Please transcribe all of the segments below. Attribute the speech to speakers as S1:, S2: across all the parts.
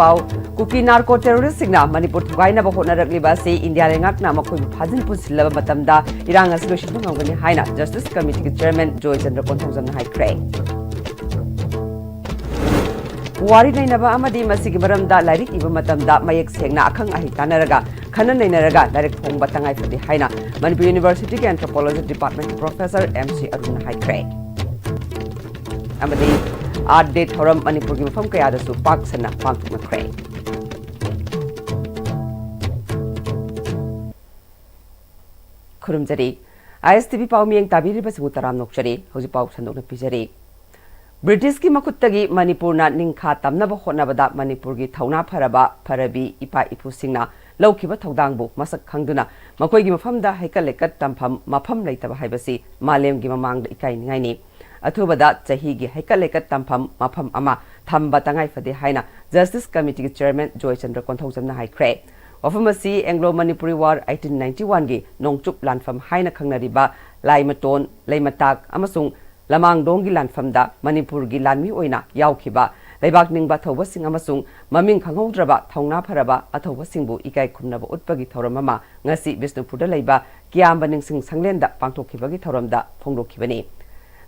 S1: pau kuki narco terrorist signa Manipur thugai na bahona ragliba se India lengak na makoi phajin pusilaba matamda iranga solution ngawgani haina Justice Committee Chairman Joy Chandra Konthongzam na haikre Wari nainaba amadi masigi maramda lairik iba matamda mayek sengna akhang ahi tanaraga khanan nainaraga direct phongba tangai phadi haina Manipur University ke Anthropology Department Professor MC Arun haikre amadi art day thoram Manipur gi mafam kaya da su pak sana pangthuk na kre khurumjari ISTV pawmieng tabiri basingu taram nokchari hoji paw sandok na pijari British ki makuttagi Manipur na ningkha tamnaba hotnabada Manipur gi thauna pharaba pharabi ipa ipu singna lawkiba thodangbu masak khangduna makoi gi mafamda haikal lekat tampham mafam leitaba haibasi malem gi mamangda ikai ningai ni athubada chahi gi haikal lekat tampham mafam ama thamba tangai phade haina Justice Committee Chairman Joy Chandra Konthongzam na haikre Wafamasi Anglo Manipuri War 1891 gi nongchup lanfam haina khangnariba laimaton leimatak amasung lamang donggi lanfamda Manipur gi lanmi oina yaukhiba leibak ningba thawba sing amasung maming khangaudraba thauna pharaba athawba singbu ikai khumnaba utpagi thoramama ngasi Bisnupurda leiba kiamba ningsing sanglenda pangthokhibagi thoramda phonglokhibani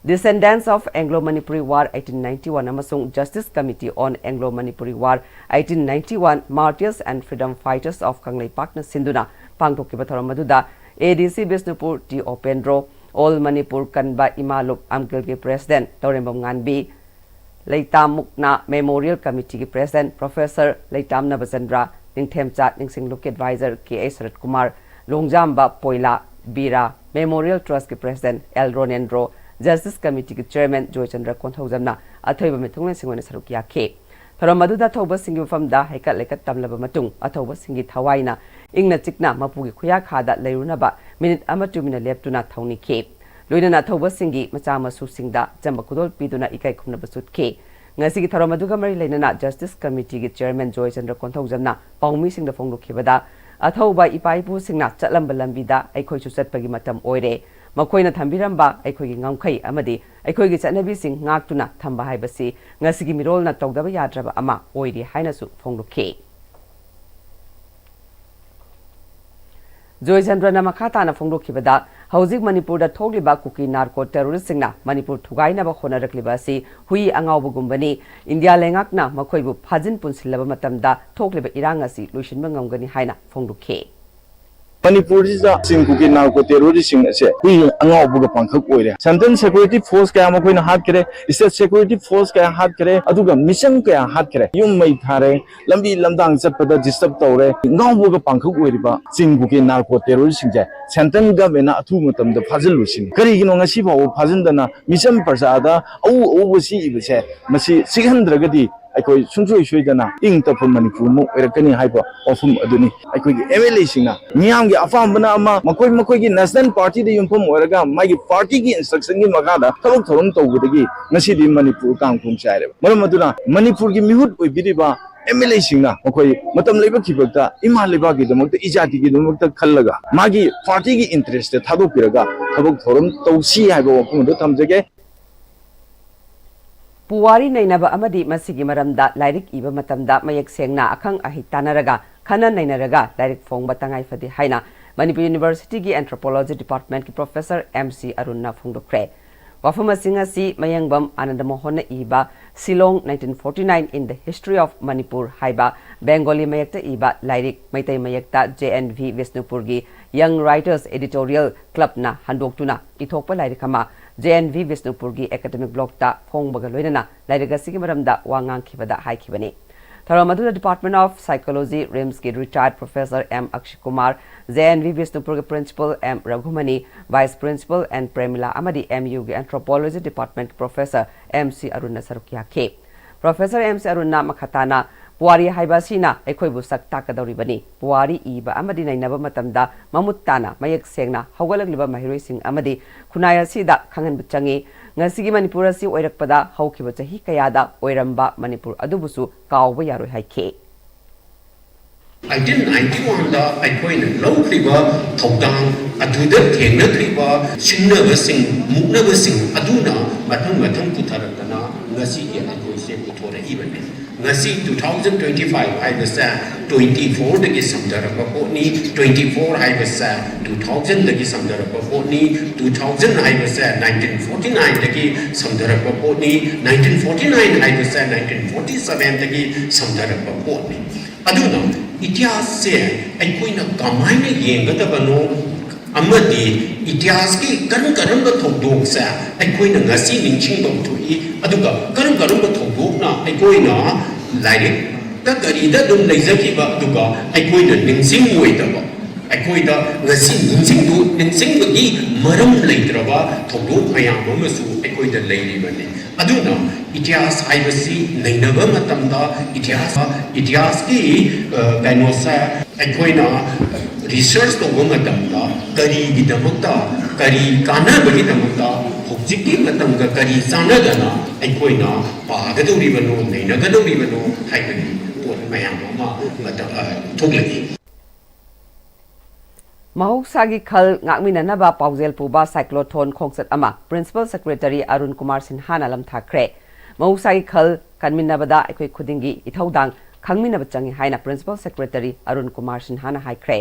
S1: Descendants of Anglo Manipuri War 1891 amasung Justice Committee on Anglo Manipuri War 1891 Martyrs and Freedom Fighters of Kanglei Pakna Sinduna pangthokiba thorammaduda ADC Bisnupur T Opendro All Manipur Kanba Imalup Amkilgi President Taurembam Nganbi Leitam Mukna Memorial Committee ki President Professor Leitam Nabasandra Ningthemchat Ningsing Look Advisor K.A. Sarat Kumar Longjamba Poila Bira Memorial Trust ki President L. Ronendro Justice Committee ki Chairman Joy Chandra Konthongzamna athoiba mithunglen singone saruk yakhe Thoramaduda thauba singi famda haikat lekat tamlaba matung athauba singi thawaina ingna chikna mapugi khuya khada leirunaba minute ama 2 minute leptuna thawni khe loinana thauba singi macha masu singda chamba kudol piduna ikai khumna basut khe ngasi gi thoramaduga mari leinana Justice Committee ki Chairman Joy Chandra Konthongzamna paumi singda phonglukhibada athauba ipaipu singna chatlamba lambida aikhoi chu chatpagi matam oire makoina thambiramba aikhoigi ngamkhai amadi aikhoigi chanabi sing ngaktuna thamba haibasi ngasigi mirolna tawdaba yadraba ama oiri hainasu phonglukhe Joy Chandra na makhata na phonglukhibada hauzik Manipur da thogliba kuki narco terrorist singna Manipur thugaina ba khona rakliba si hui angawbu gumbani India lengakna makhoibu phajin punsilaba matamda thogliba iranga si loishinba ngamgani haina phonglukhe
S2: Manipur is a single narco terrorism. We are Boga Pankak. Central Security Force Kamakwin Hatkere, State Security Force Hatkere, Aduga Mission Hatkere, you may tare, Lambi Lamdang Zapata disturb Tore, no Boga Pankak, Singuki narco terrorism. Central Governor Atumatum, the puzzle Lucin. Karigino Nasiba or Pazandana, Mission Persada, oversee Masi 600 Gadi. I call Sunju Shudana, Ing Topum Manipur, Erekani Hyper, of whom Aduni. I could evaluation. Niang Afamana, Makoi National Party, the Yumpum Oraga, my party instruction in Magada, Toronto with the Gay, Nasidi Manipur Kangkum Shire. Maramaduna, Manipur Gimut with Bidiba, emulation. Okay, Matam Labor Kibata, Ima Libagi, the Mota Ijati, the Mota Kalaga, Magi party interested, Tabu Piraga, Tabu Toronto, see I go upon the Tamjage.
S1: Puwari nainaba amadi masigi maramda lairik iba matamda mayak sengna akhang ahi tanaraga khana nainaraga lairik phongba tangai phadi haina Manipur University gi Anthropology Department ki Professor MC Arunna phongdokre wafama singa si mayangbam anandamohona iba Silong 1949 in the History of Manipur haiba Bengali mayakta iba lairik maitai mayakta JNV Visnupur gi Young Writers Editorial Club na handoktuna ithokpa lairikama JNV Visnupurgi Academic Block ta Phongbaga loinana lairigasi maramda wangang khibada haikibani Tharamadu Department of Psychology RIMS ki retired Professor M Akshay Kumar JNV Visnupurgi Principal M Raghumani Vice Principal and Premila Amadi MU Anthropology Department Professor MC Aruna Sarukia K Professor MC Aruna Makhatana Puwari haibasina ekhoibu sakta kadoribani Puwari iba amadi nainaba matamda mamuttana mayak sengna hawgalagliba mahiroising amadi khunaya sida khangan buchangi ngasigi Manipur asi oirakpada hawkiba chahi kayada oiramba Manipur adubusu kawba yaroi haike
S3: 1991 da aikoina lawkriba thawdang aduda thengnathriba singnabasing muknabasing aduna mathang putharakana ngasi ge aikoise puthora ibane ngasi 2025 haibasa 24 dagi samdarapa poni 24 haibasa 2000 dagi samdarapa poni 2000 haibasa 1949 dagi samdarapa poni 1949 haibasa 1947 dagi samdarapa poni aduna इतिहास से अखोइना कमाइना येंगदबनो अमदि इतिहास की करम थोदोक से अखोइना ngasi निंचिंग थोई अदुगा करम थोदोकना अखोइना lyric ता करीदा दुम लेजकीबा अदुगा अखोइना निंचिंग ओइदबा अखोइदा ngasi निंचिंग बगी मरम लेद्रबा थोदोक मयाम अमसु अखोइदा लेरिबने अदुना इतिहास हाइबसी नैनबा मतमदा इतिहास की कैनोसा अखोइना रिसर्च तौबा मतमदा करीगिदमक्ता करी कानाबगिदमक्ता हौजिकि मतमगा करी चानदना अखोइना पागदौरिबनो नैनगदौरिबनो हाइबनि पोट मयाम अमा मतम थोगलगी
S1: Mahusagi khal ngakminanaba paujel puba cyclotron khongset ama Principal Secretary Arun Kumar Sinha na lam thakre Mahusagi khal kanminabada ekoi khudingi ithaudang khangminaba changi haina Principal Secretary Arun Kumar Sinha na haikre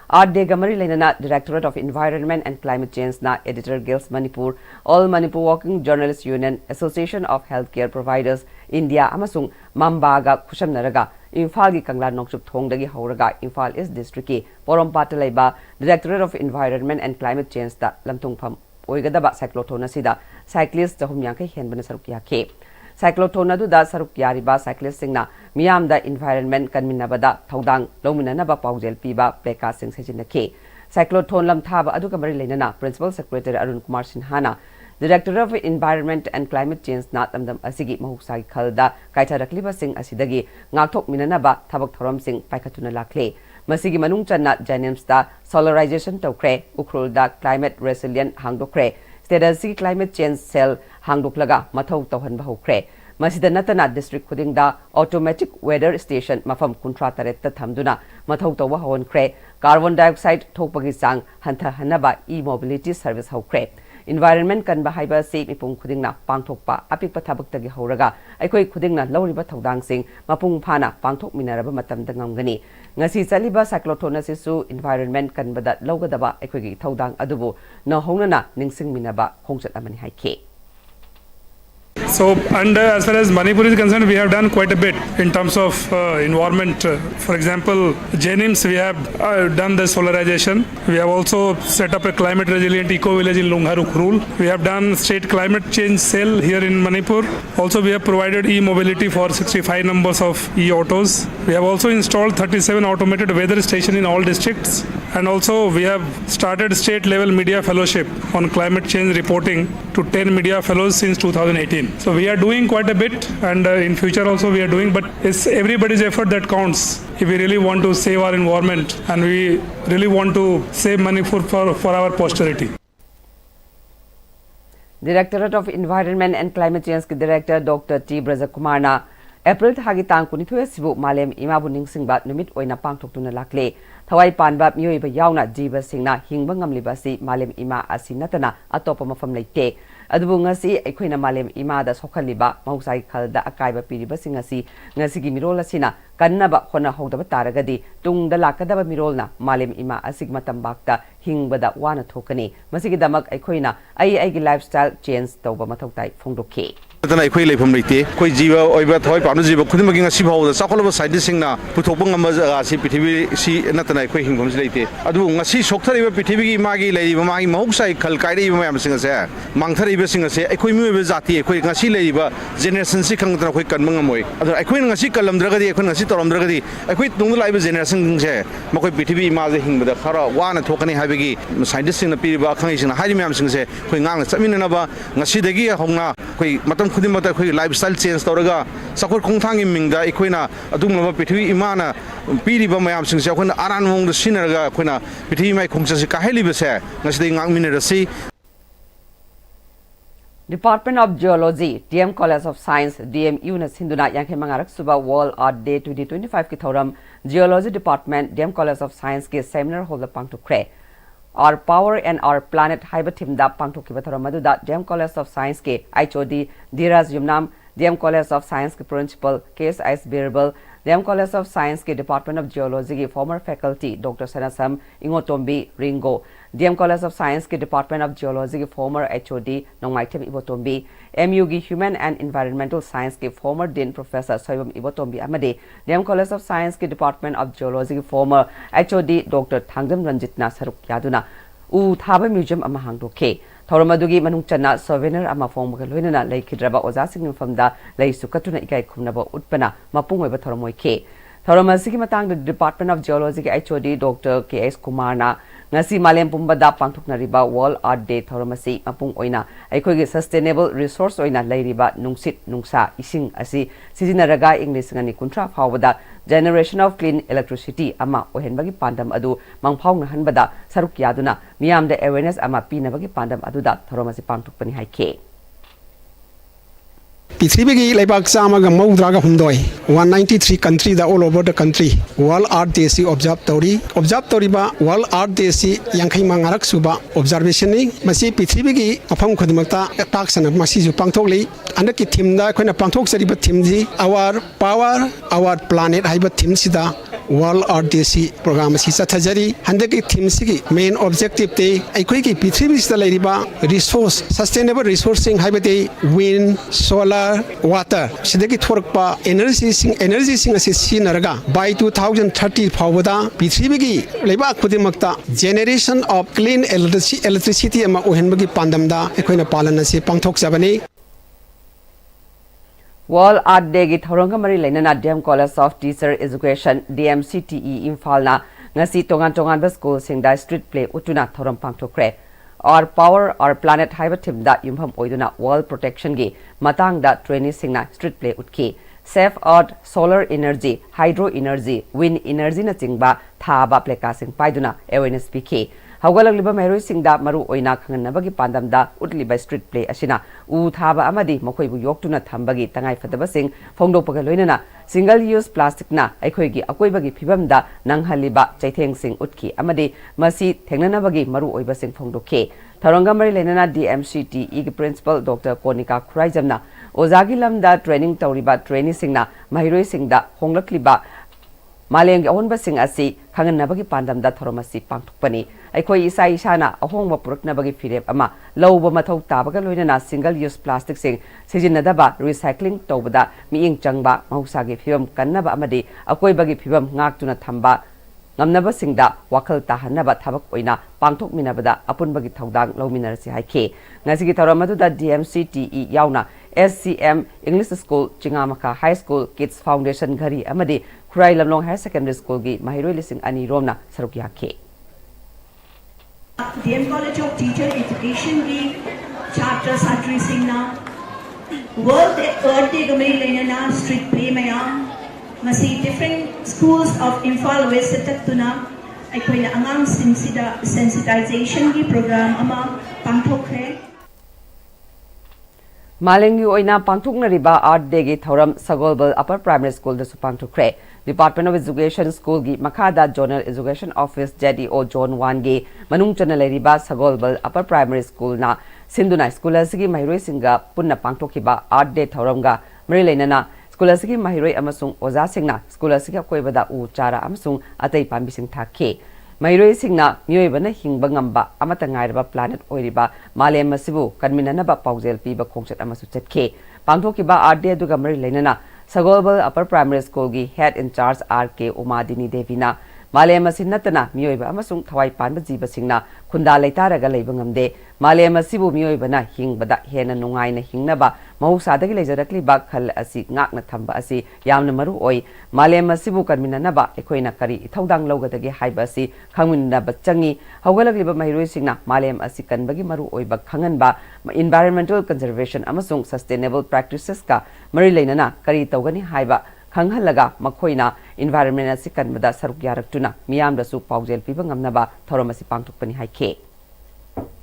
S1: Art Day Gamari Lenana Directorate of Environment and Climate Change na Editor Guilds Manipur All Manipur Working Journalists Union Association of Healthcare Providers India amasung Mambaga Kushamnaraga Imphal gi Kangla Nongchup Thongdagi Hauraga Imphal East District ki Porompata Laiba Directorate of Environment and Climate Change da Lamtungpham Oigadaba Cyclotron asida cyclist jahum yankai henbana saruk yakhe Cyclotron adu da saruk yariba cyclist singna miyam da environment kanminabada thaudang lominanaba paujel piba pleka sing sejinakhe Cyclotron lam thaba adu kamari lenana Principal Secretary Arun Kumar Sinhana Director of Environment and Climate Change na tamdam asigi mahusagi khalda kaitharakliba sing asidagi ngakthok minanaba thabak thoram sing paikhatuna lakhle masigi manung channa Janims da solarization tawkre ukrul da climate resilient hangdokre Stedasi climate change cell hangdoklaga mathau tawhan bahukre masida natana district khuding da automatic weather station mafam kuntra taret ta thamduna mathau tawwa honkre carbon dioxide thokpagi sang hantha hanaba e-mobility service hokre Environment kan bahaiba se mipung khudingna pangthokpa apikpa thabaktagi horaga aikoi khudingna lawriba thodang sing mapung phana pangthok minaraba matamda ngamgani ngasi chaliba cyclotron asisu environment kan bada lawgadaba aikoi gi thodang adubu na hongnana ningsing minaba khongchat amani haike
S4: So, and as far as Manipur is concerned, we have done quite a bit in terms of environment. For example, Janims, we have done the solarization. We have also set up a climate resilient eco village in Lungharuk Rule. We have done state climate change cell here in Manipur. Also, we have provided e-mobility for 65 numbers of e-autos. We have also installed 37 automated weather stations in all districts. And also, we have started state level media fellowship on climate change reporting to 10 media fellows since 2018. So we are doing quite a bit, and in future also we are doing, but it's everybody's effort that counts if we really want to save our environment and we really want to save money for our posterity.
S1: Directorate of Environment and Climate Change Director Dr. T. Brajakumar na April thagi tang kunithoe sibu malem imabu ningsingba numit oina pangthoktuna lakle thawai panba mioiba yauna jiba singna hingba ngamliba si malem ima asi natana atopa mafam leite adubu ngasi aikhoina malem ima da sokhaliba mausai khalda akaiba piriba singasi ngasi gi mirol asina kannaba khona hogdaba taragadi tungda lakadaba mirolna malem ima asig matambakta hingbada wana thokani masigi damak aikhoina aigi lifestyle change tawba mathautai phongdokhe
S5: tana akhoi leifam leite khoi jiba oiba thoi panu jiba khudimagi ngasi bhawda chakolaba scientist singna puthokpa ngama jaga si prithibi si natana akhoi hingom leite adu ngasi sokthariba prithibi gi magi leiba magi mahuksai khal kairi ba mayam singa se mangthariba singa se akhoi miwe jati akhoi ngasi leiba generation si khangdra khoi kanmang amoi adu akhoi ngasi kalamdragadi akhoi ngasi toramdragadi akhoi tungda laiba generation se makoi prithibi ma je hingbada khara wana thokani habigi scientist singna piriba khangi singna hairi mayam singa se khoi ngang chaminna ba ngasi dagi hongna khoi matam khudimata khoi lifestyle change toraga sakor khongthang mingda ikhoina adumlaba pithwi imana piriba mayam singse khona aran mong sinaraga khona pithwi mai khongchasi kaheliba se ngasi ngangmine rasi
S1: Department of Geology, DM College of Science, DMU na Sinduna Yankhe Mangarak Suba World Art Day 2025 ki thoram Geology Department, DM College of Science ke seminar holda pangtu kre. Our Power and Our Planet Haiba Team da pangtu ki thoram madu da DM College of Science ke HOD Dhiraz Yumnam DM College of Science के Principal KS Birbal, DM College of Science के Department of Geology के former faculty Dr. Sanasam Ingotombi Ringo, DM College of Science के Department of Geology के former HOD Nongmaitem Ibotombi, MU के Human and Environmental Science के former Dean Professor Soibam Ibotombi Amade, DM College of Science के Department of Geology के former HOD Dr. Thangjam Ranjitna Saruk Yaduna, U Thaba Museum ama hangdoke. Thoramadugi manung chana souvenir ama fong loinana lay kidraba ozasing famda lay sukatuna ikai khumnaba utpana mapung oiba thoramoi ke. Thoramasigi matang the Department of Geology ke HOD Dr. KS Kumarna ngasi malem pumbada pangthukna riba World Art Day thoramasi mapung oina aikogi sustainable resource oina lairiba nungsit nungsa ising asi sijinaraga English ngani kuntra phawada generation of clean electricity ama ohenbagi pandam adu mangphawna hanbada saruk yaduna miyamda awareness ama pinabagi pandam aduda thoromasi pangthukpani haike
S6: Pithibigi Lebak Samaga Maudraga Hundoi, 193 country the all over the country. World Art Day si observe Toriba, World Art Day si Yankai Mangarak Suba, observationing, Masi Pithibigi, upon Kodimata, attacks and Masisu Pantoli, and the Timda, Quena Pantok Sariba Timzi, our power, our planet, Hyba Timsida, World Art Day si program Sisa Tajari, and the Timsigi, main objective day, a quick Pithibis the Ladiba, resource, sustainable resourcing, Hybate, wind, solar, water sidagi thorpa energy sing asi naraga by 2030 phawada prithibigi leba khudimakta generation of clean electricity ama ohenbagi pandamda ekoina palana se pangthok jabani
S1: World Art Day gi thoronga mari lainana DM College of Teacher Education DMCTE Imphal na ngasi tongan ba school singda street play utuna thorom pangthokre Our power, our planet haiba timda yumham oiduna world protection gi matang da training singna street play utki safe earth solar energy hydro energy wind energy na chingba thaba pleka sing paiduna awareness pk hawgalang liba mehroi singda maru oina khanganabagi pandamda utliba street play asina u thaba amadi mokoi bu yoktuna thambagi tangai fadaba sing phongdopaga loinana single use plastic na aikhoigi akoibagi phibamda nanghaliba chaitheng sing utki amadi masi thengnanabagi maru oiba sing phongdokhe Tharongamari Lenana DMCTE ki principal Dr. Konika Khuraijamna Ozagi lamda training tauriba training singna mahiroi singda honglakliba Maleng ahonba sing asi khanganabagi pandamda thoromasi pangthukpani aikhoi isa isana ahongba puraknabagi firep ama lawba mathau tabaga loinana single use plastic sing sijinadaba recycling tawbada miing changba mahusagi phibam kannaba amadi akoibagi phibam ngaktuna thamba ngamnaba singda wakhal tahanaba thabak oina pangthok minabada apunbagi thaudang lawminarasi haike ngasigi thoromaduda DMCTE yauna SCM English School Chingamaka High School Kids Foundation Ghari amadi Khurai Lamlong Higher Secondary School gi mahiroi lising ani romna saruk yakhe
S7: DM College of Teacher Education gi chapter satri singna World Earth Day gamai lainana street play maya masi different schools of Imphal West taktuna aikoina angang sensitization gi program ama pangthokhe
S1: Malengi oina pangthukna riba art day gi thoram Sagolbal Upper Primary School da supangthukre Department of Education School gi Makhada Zonal Education Office JDO Zone 1 gi manung chana leriba Sagolbal Upper Primary School na Sinduna School asigi mahiroi singa punna pangthokhiba art day thoramga mari leinana School asigi mahiroi amasung oza singna school asigi koibada u chara amasung atai pambi sing thakhe Mahiroi singna mioibana hingba ngamba amata ngairaba planet oiriba malem masibu kanminanaba paujel piba khongchat amasu chatke pangthokiba art day aduga mari leinana Sagolbal Upper Primary School gi head in charge RK Umadini Devina malem masinatana mioiba amasung thawai panba jiba singna khunda leitaraga leiba ngamde malem masibu mioibana hingbada hena nungaina hingnaba mahusada gi leijarakliba khal asi ngakna thamba asi yamna maru oi malem masibu kanminanaba ekoina kari ithaudang logadagi haiba asi khangminaba changi hawgalagliba mahiroi singna malem asi kanbagi maru oiba khanganba environmental conservation amasung sustainable practices ka mari leinana kari tawgani haiba khanghallaga makhoina environment asi kanbada saruk yaraktuna miyamdasu paujel piba ngamnaba thoromasi pangthukpani haike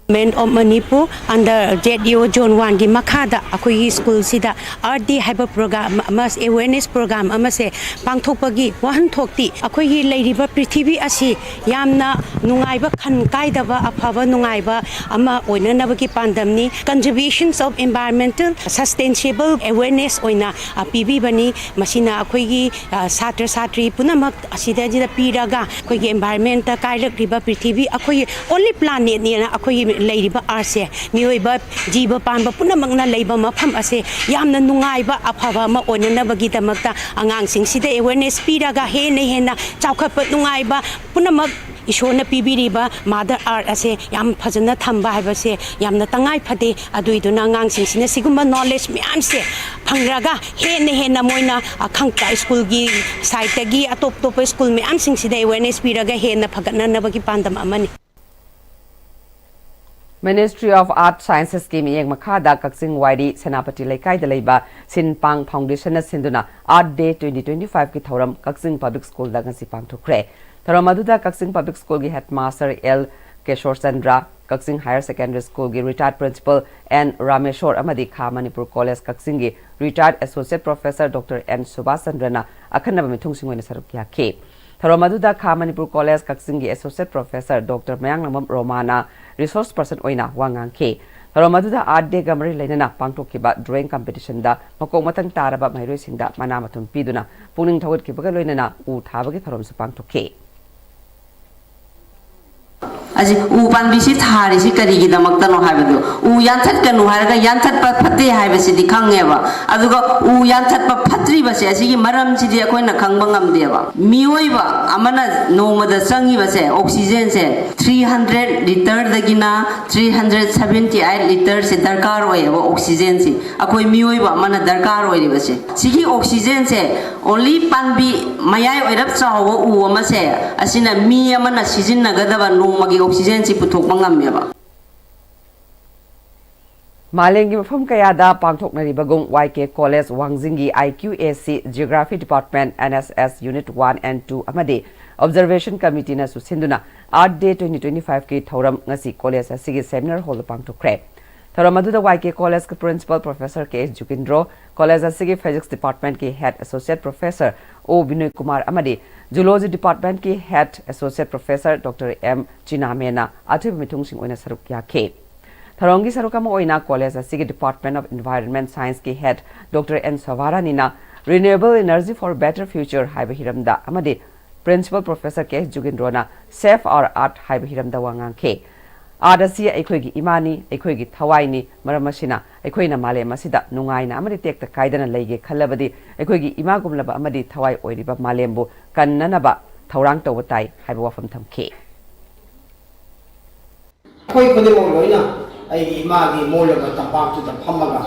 S8: Government of Manipur under JDO Zone 1 gi makhada akoi school sida RD haiba program amas awareness program amase pangthokpagi wahan thokti akoi gi leiriba prithvi asi yamna nungaiba khan kaidaba aphaba nungaiba ama oinanaba ki pandamni contributions of environmental sustainable awareness oina apibi bani masina akoi gi satra satri punamak asida jida piraga akoi gi environment ta kailak riba prithvi akoi only planet ni na akoi leiriba arse miyoiba jiba panba punamakna leiba mafam ase yamna nungaiba aphaba ma onanabagi damakta angang sing sida awareness piraga he ne hena chawkhapa nungaiba punamak ishona pibiriba mother art ase yam phajana thamba haibase yamna tangai phade aduiduna angang sing sina sigumba knowledge myam se phangraga he ne hena moina khangka school gi site gi atop top school myam sing sida awareness piraga he na phagatna nabagi pandam amani
S1: Ministry of Art Sciences ki miyeng makhada Kaksing Wairi Senapati Laikai da leiba Sinpang Foundation na sinduna Art Day 2025 ki thoram Kaksing Public School da ngasi pangthokre. Thoram aduda Kaksing Public School ki Headmaster L. Keshor Chandra, Kaksing Higher Secondary School ki Retired Principal N. Rameshwar amadi Kha Manipur College Kaksing ki Retired Associate Professor Dr. N. Subhas Chandra na akhanaba mithung singoi na saruk ya ke. Thoram aduda Kha Manipur College Kaksing ki Associate Professor Dr. Mayang Namam Romana resource person oina wangang ke thorom aduda art day gamari leinana pangtok kiba drawing competition da makok matang taraba mairoi singda mana mathum piduna puning thawat kiba loinana u thabagi thorom su pangtok ke
S9: aji u panbisi thari si karigi damakta no haibadu u yanthat kanu haraga yanthat pa phatte haibasi di khangeba aduga u yanthat pa phatri base asigi maram si di akoina khangba ngamdeba miyoiba amana nomada changi base oxygen se 300 liter dagina 378 liter se darkar hoyeba oxygen si akoi miyoiba amana darkar hoyri base sigi oxygen se only panbi mayai oirap chawo u amase asina mi amana sijin nagadaba nomagi oxygen si puthok mangameba
S1: Malengi mafam kayada pangthoknari bagong YK College Wangjingi IQAC Geography Department NSS Unit 1 and 2 amade Observation Committee na susinduna Art Day 2025 ki thoram ngasi college asigi seminar hall pangthokre. Thoram aduda YK College ke Principal Professor K. Jukindro, College asigi Physics Department ki Head Associate Professor O. Binoy Kumar amade Zoology Department ki Head Associate Professor Dr. M. Chinamena atib mithung sing oina saruk ya ke. Tharongi sarukama oina College asigi Department of Environment Science ki Head Dr. N. Savarani Renewable Energy for Better Future haiba hiramda amade Principal Professor K. Jugindrona Safe Our Art haiba hiramda wangang ke. Art asi aikhoigi imani aikhoigi thawaini maramasina aikhoina male masida nungaina amadi tekta kaidana leige khalabadi aikhoigi imagumlaba amadi thawai oiriba malembu kannanaba thaurang tawtai haiba wafam thamke
S10: khoi khode mo loina ai imagi molaba tapak tu phammaga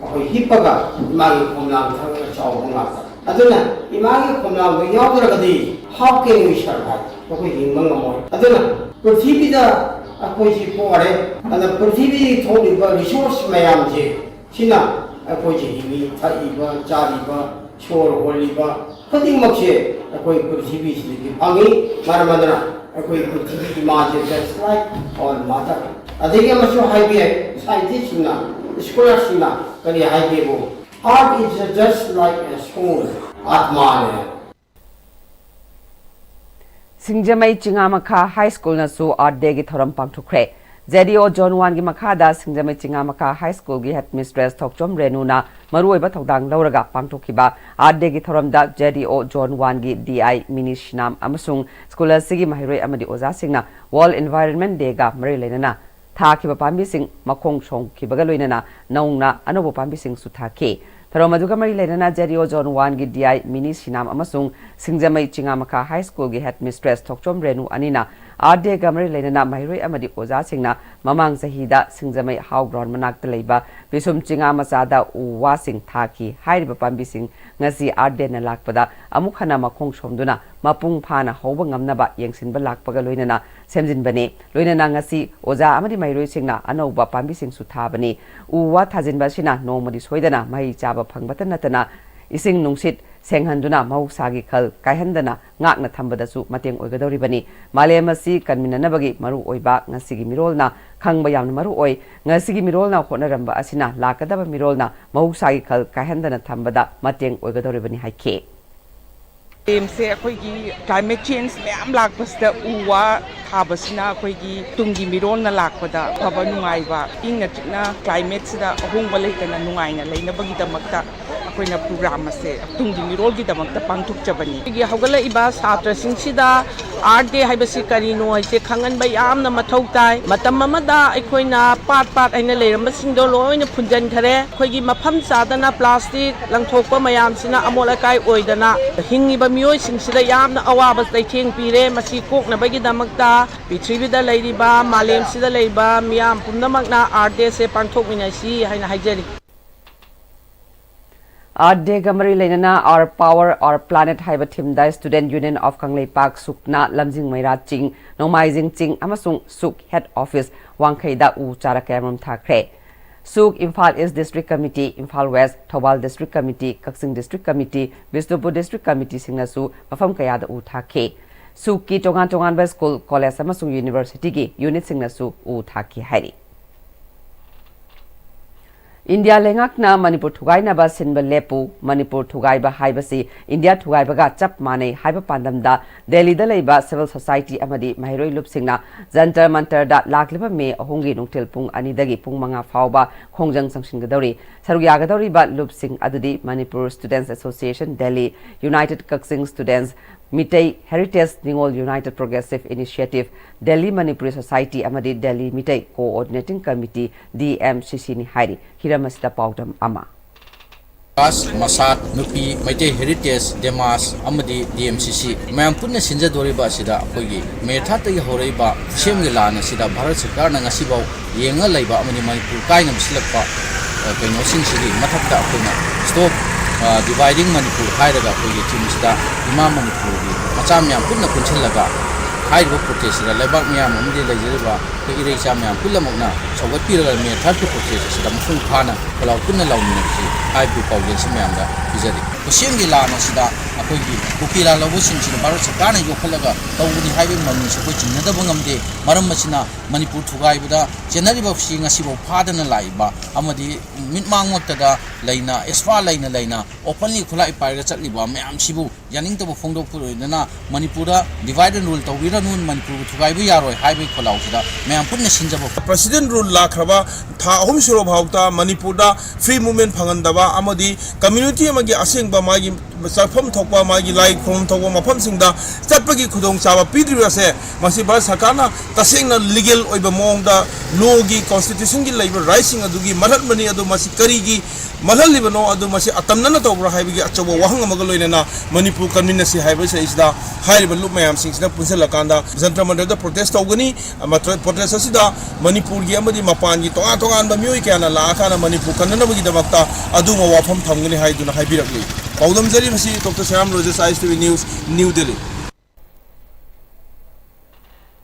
S10: khoi hipaga imagi khomlang thanga chawbanga aduna imagi khomlang go yawdragadi how can we survive khoi hingmanga mo aduna prithibida akoi si pore ana prithvi tholiba resource mayam je sina akoi ji mi thaiba chariba chor holiba khading makse akoi prithvi si ki pangi marmadana akoi prithvi ma je just like or mother adike maso haibe scientist na scholars na kali haibe bo art is just like a soul atma ne
S1: Singjamai Chingamakha High School na su Art Day gi thoram pangthokre. JDO Zone 1 gi makhada Singjamai Chingamakha High School gi Headmistress Thokchom Renu na maruoiba thodang lauraga pangthokhiba Art Day gi thoram da JDO Zone 1 gi DI Mini Shinam amasung school asigi mahiroi amadi oza singna World Environment Day ga mari lenana tha khiba pambi sing makhong chong khibaga loinana naungna anobo pambi sing su tha ke. Tharomaduga mari lenana JDO Zone 1 gi DI Mini Sinam amasung Singjamai Chingamakha High School gi Headmistress Thokchom Renu anina Art Day ga mari lenana mahiroi amadi oza singna mamang sahida Singjamai How Ground manakta leiba bisum Chingamachada uwa sing thaki hairiba pambi sing ngasi Art Day na lakpada amukhana makhong somduna mapung phana hoba ngamnaba yengsinba lakpaga loinana semjinbane loinana ngasi oza amadi mahiroi singna anauba pambi sing su thabani uwa thajinba sina nomadi soidana mahi chaba phangbata natana ising nungsit ꯁꯦꯡꯍꯟꯗꯨꯅ ꯃꯍꯧꯁꯥꯒꯤ ꯈꯜ ꯀꯥꯏꯍꯟꯗꯅ ꯉꯥꯛꯅ ꯊꯝꯕꯗꯁꯨ ꯃꯇꯦꯡ ꯑꯣꯏꯒꯗꯧꯔꯤꯕꯅꯤ ꯃꯥꯂꯦꯝ ꯑꯁꯤ ꯀꯟꯃꯤꯟꯅꯅꯕꯒꯤ ꯃꯔꯨꯑꯣꯏꯕ ꯉꯁꯤꯒꯤ ꯃꯤꯔꯣꯜꯅ ꯈꯪꯕ ꯌꯥꯝꯅ ꯃꯔꯨꯑꯣꯏ ꯉꯁꯤꯒꯤ ꯃꯤꯔꯣꯜꯅ ꯍꯣꯠꯅꯔꯝꯕ ꯑꯁꯤꯅ ꯂꯥꯛꯀꯗꯕ ꯃꯤꯔꯣꯜꯅ ꯃꯍꯧꯁꯥꯒꯤ ꯈꯜ ꯀꯥꯏꯍꯟꯗꯅ ꯊꯝꯕꯗ ꯃꯇꯦꯡ ꯑꯣꯏꯒꯗꯧꯔꯤꯕꯅꯤ ꯍꯥꯏꯈꯤ
S11: ꯁꯦ ꯑꯩꯈꯣꯏꯒꯤ ꯀ꯭ꯂꯥꯏꯃꯦꯠ ꯆꯦꯟꯖ ꯃꯌꯥꯝ ꯂꯥꯛꯄꯁꯤꯗ ꯎ ꯋꯥ ꯊꯥꯕꯁꯤꯅ ꯑꯩꯈꯣꯏꯒꯤ ꯇꯨꯡꯒꯤ ꯃꯤꯔꯣꯜꯅ ꯂꯥꯛꯄꯗ ꯐꯕ ꯅꯨꯡꯉꯥꯏꯕ ꯏꯪꯅ ꯆꯤꯛꯅ ꯀ꯭ꯂꯥꯏꯃꯦꯠꯁꯤꯗ ꯑꯍꯣꯡꯕ ꯂꯩꯇꯅ ꯅꯨꯡꯉꯥꯏꯅ ꯂꯩꯅꯕꯒꯤꯗꯃꯛꯇ ꯑꯩꯈꯣꯏꯅ ꯄ꯭ꯔꯣꯒ꯭ꯔꯥꯝ ꯑꯁꯦ ꯇꯨꯡꯒꯤ ꯃꯤꯔꯣꯜꯒꯤꯗꯃꯛꯇ ꯄꯥꯡꯊꯣꯛꯆꯕꯅꯤ ꯑꯩꯈꯣꯏꯒꯤ ꯍꯧꯒꯠꯂꯛꯏꯕ ꯁꯥꯇ꯭ꯔꯁꯤꯡꯁꯤꯗ ꯑꯥꯔꯠ ꯗꯦ ꯍꯥꯏꯕꯁꯤ ꯀꯔꯤꯅꯣ ꯍꯥꯏꯁꯦ ꯈꯪꯍꯟꯕ ꯌꯥꯝꯅ ꯃꯊꯧ ꯇꯥꯏ ꯃꯇꯝ ꯑꯃꯗ ꯑꯩꯈꯣꯏꯅ ꯄꯥꯠ ꯍꯥꯏꯅ ꯂꯩꯔꯝꯕꯁꯤꯡꯗꯣ ꯂꯣꯏꯅ ꯐꯨꯟꯖꯟꯈꯔꯦ ꯑꯩꯈꯣꯏꯒꯤ ꯃꯐꯝ ꯆꯥꯗꯅ ꯄ꯭ꯂꯥꯁꯇꯤꯛ ꯂꯪꯊꯣꯛꯄ ꯃꯌꯥꯝꯁꯤꯅ ꯑꯃꯣꯠ ꯑꯀꯥꯏ ꯑꯣꯏꯗꯅ ꯍꯤꯡꯉꯤꯕ ꯃꯤꯑꯣꯏꯁꯤꯡꯁꯤꯗ ꯌꯥꯝꯅ ꯑꯋꯥꯕ ꯆꯩꯊꯦꯡ ꯄꯤꯔꯦ ꯃꯁꯤ ꯀꯣꯛꯅꯕꯒꯤꯗꯃꯛꯇ ꯄ꯭ꯔꯤꯊꯤꯕꯤꯗ ꯂꯩꯔꯤꯕ ꯃꯥꯂꯦꯝꯁꯤꯗ ꯂꯩꯕ ꯃꯤꯌꯥꯝ ꯄꯨꯝꯅꯃꯛꯅ ꯑꯥꯔꯠ ꯗꯦꯁꯦ ꯄꯥꯡꯊꯣꯛꯃꯤꯟꯅꯁꯤ ꯍꯥꯏꯅ ꯍꯥꯏꯖꯔꯤ
S1: Art Day Gamari Lenana Our Power Our Planet Haiba Thimda Student Union of Kangleipak Sukna Lamjing Maira Ching Nomaijing Ching Amasung Suk Head Office Wangkhaida U Charakemam Thakre Suk Imphal East District Committee Imphal West Thobal District Committee Kaksing District Committee Bishnupur District Committee Singnasu Mafam Kayada U Thakhe Suk Ki Tongan School College Amasung University Gi Unit Singnasu U Thakhi Hari India lengakna Manipur thugaina ba sinba lepu Manipur thugaiba haibasi India thugaiba ga chap mane haiba pandamda Delhi da leiba civil society amadi mahiroi lupsingna Jantar Mantar da lakliba me ahungi nungtil pung anidagi pung manga fauba khongjang sangsinggadori sarugyagadori ba lupsing adudi Manipur Students Association Delhi United Kaksing Students Mitei Heritage Ningol United Progressive Initiative Delhi Manipuri Society Amadi Delhi Mitei Coordinating Committee DMCC ni hairi Hiramasita Paudam Ama
S12: Masak Nupi Mitei Heritage Demas Amadi DMCC Mayam Punna Sinja Doriba Sida Kogi Metata Horeba Shemgilana Sida Bharat Sarkar na ngasibaw yenga laiba amani Manipur kainam silakpa kano singsigi mathakta akoina stop dividing Manipur hairaga kogi teamsda imam Manipur gi macham yam punna punchillaga hairiba protest da lebak miyam amdi lejeriba kogi reisa miyam pullamakna sawatpiraga me third protest sida mafung phana kolaw punna lawminasi haibu pawgen simyamda bijari kusiyamgi lana sida akogi kupira lawusing sida Bharat Sarkarna yokhalaga tawuni haibe mami sakoi chinnadaba ngamde maram masina Manipur thugaibada jenariba fsi ngasibo phadana laiba amadi mitmangmoktada laina esfa laina openly khulai paira chatliba mayam sibu yaningtaba phongdok puroidana Manipura divide and rule tawira nun Manipur thugaibu yaroi haibe kholau sida mayam punna sinjabo
S13: president rule lakraba tha ahum suro bhauta Manipurda free movement phangandaba amadi community amagi asengba magi chafam thokpa magi lai khom thokpa mafam singda chatpagi khudong chaba pidriba se masi Bharat Sarkarna tasengna legal oiba mongda law gi constitution gi laiba right sing adugi malhat mani adu masi kari gi malhal libano adu masi atamna tawbra haibigi achawa wahang amaga loinana Manipur community haiba se isda haiba lup mayam singsna punsela kanda Jantar Mantar da protest tawgani amatra protest asida Manipur gi amadi mapan gi tongan ba mioi kana la kana Manipur kanna bagi damakta adu ma wafam thamgani haiduna haibirakli paudam jari masi Dr. Sam Rogers ISTV News New Delhi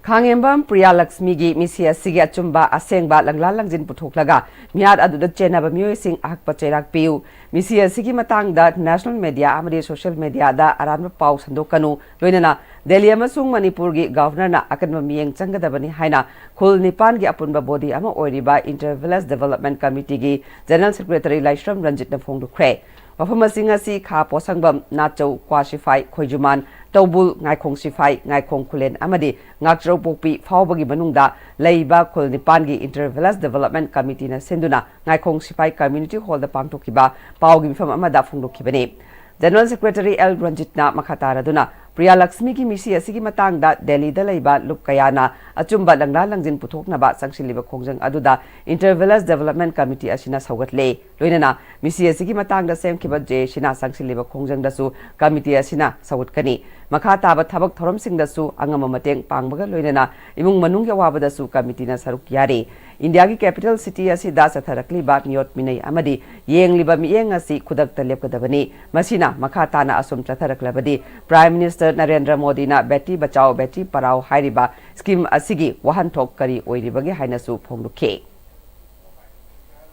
S1: Khangembam Priya Lakshmi gi misia sigi achumba asengba langla langjin puthoklaga miad aduda chenaba mioi sing ahakpa cherak piu misia sigi matang da national media amadi social media da aranba pau sandokanu loinana Delhi amasung Manipur gi governor na akanma mieng changadabani haina khul nipan gi apunba body ama oiriba Inter-Village Development Committee gi General Secretary Laishram Ranjit na phongdukre Wafamasinga si kha posangbam nachau kwasify khoijuman Taubul Ngaikong Sifai Ngaikong Kulen Amadi Ngakjau Pokpi Faubagi Manungda Leiba Kul Nipangi Inter-Village Development Committee na Senduna Ngaikong Sifai Community Hall da Pangtokiba Paugi Mifam Amada Phungdokibani General Secretary L. Ranjitna Makataraduna Priya Lakshmi ki misi asigi matangda Delhi da leiba lup kayana achumba langla langjin puthoknaba sangsiliba khongjang aduda Inter-Village Development Committee asina saugatle loinana misi asigi matangda semkiba je sina sangsiliba khongjang dasu committee asina saugatkani makha taba thabak thorom singdasu angama mateng pangbaga loinana imung manung ya wabadasu committee na saruk yare India ki capital city asida satharakli ba miyot minai amadi yengliba miyeng asi khudakta lepkadabani masina makha tana asum chatharaklabadi Prime Minister Narendra Modi na Beti Bachao Beti Parao hairiba scheme asigi wahanthok kari oiribagi hainasu phongdukhe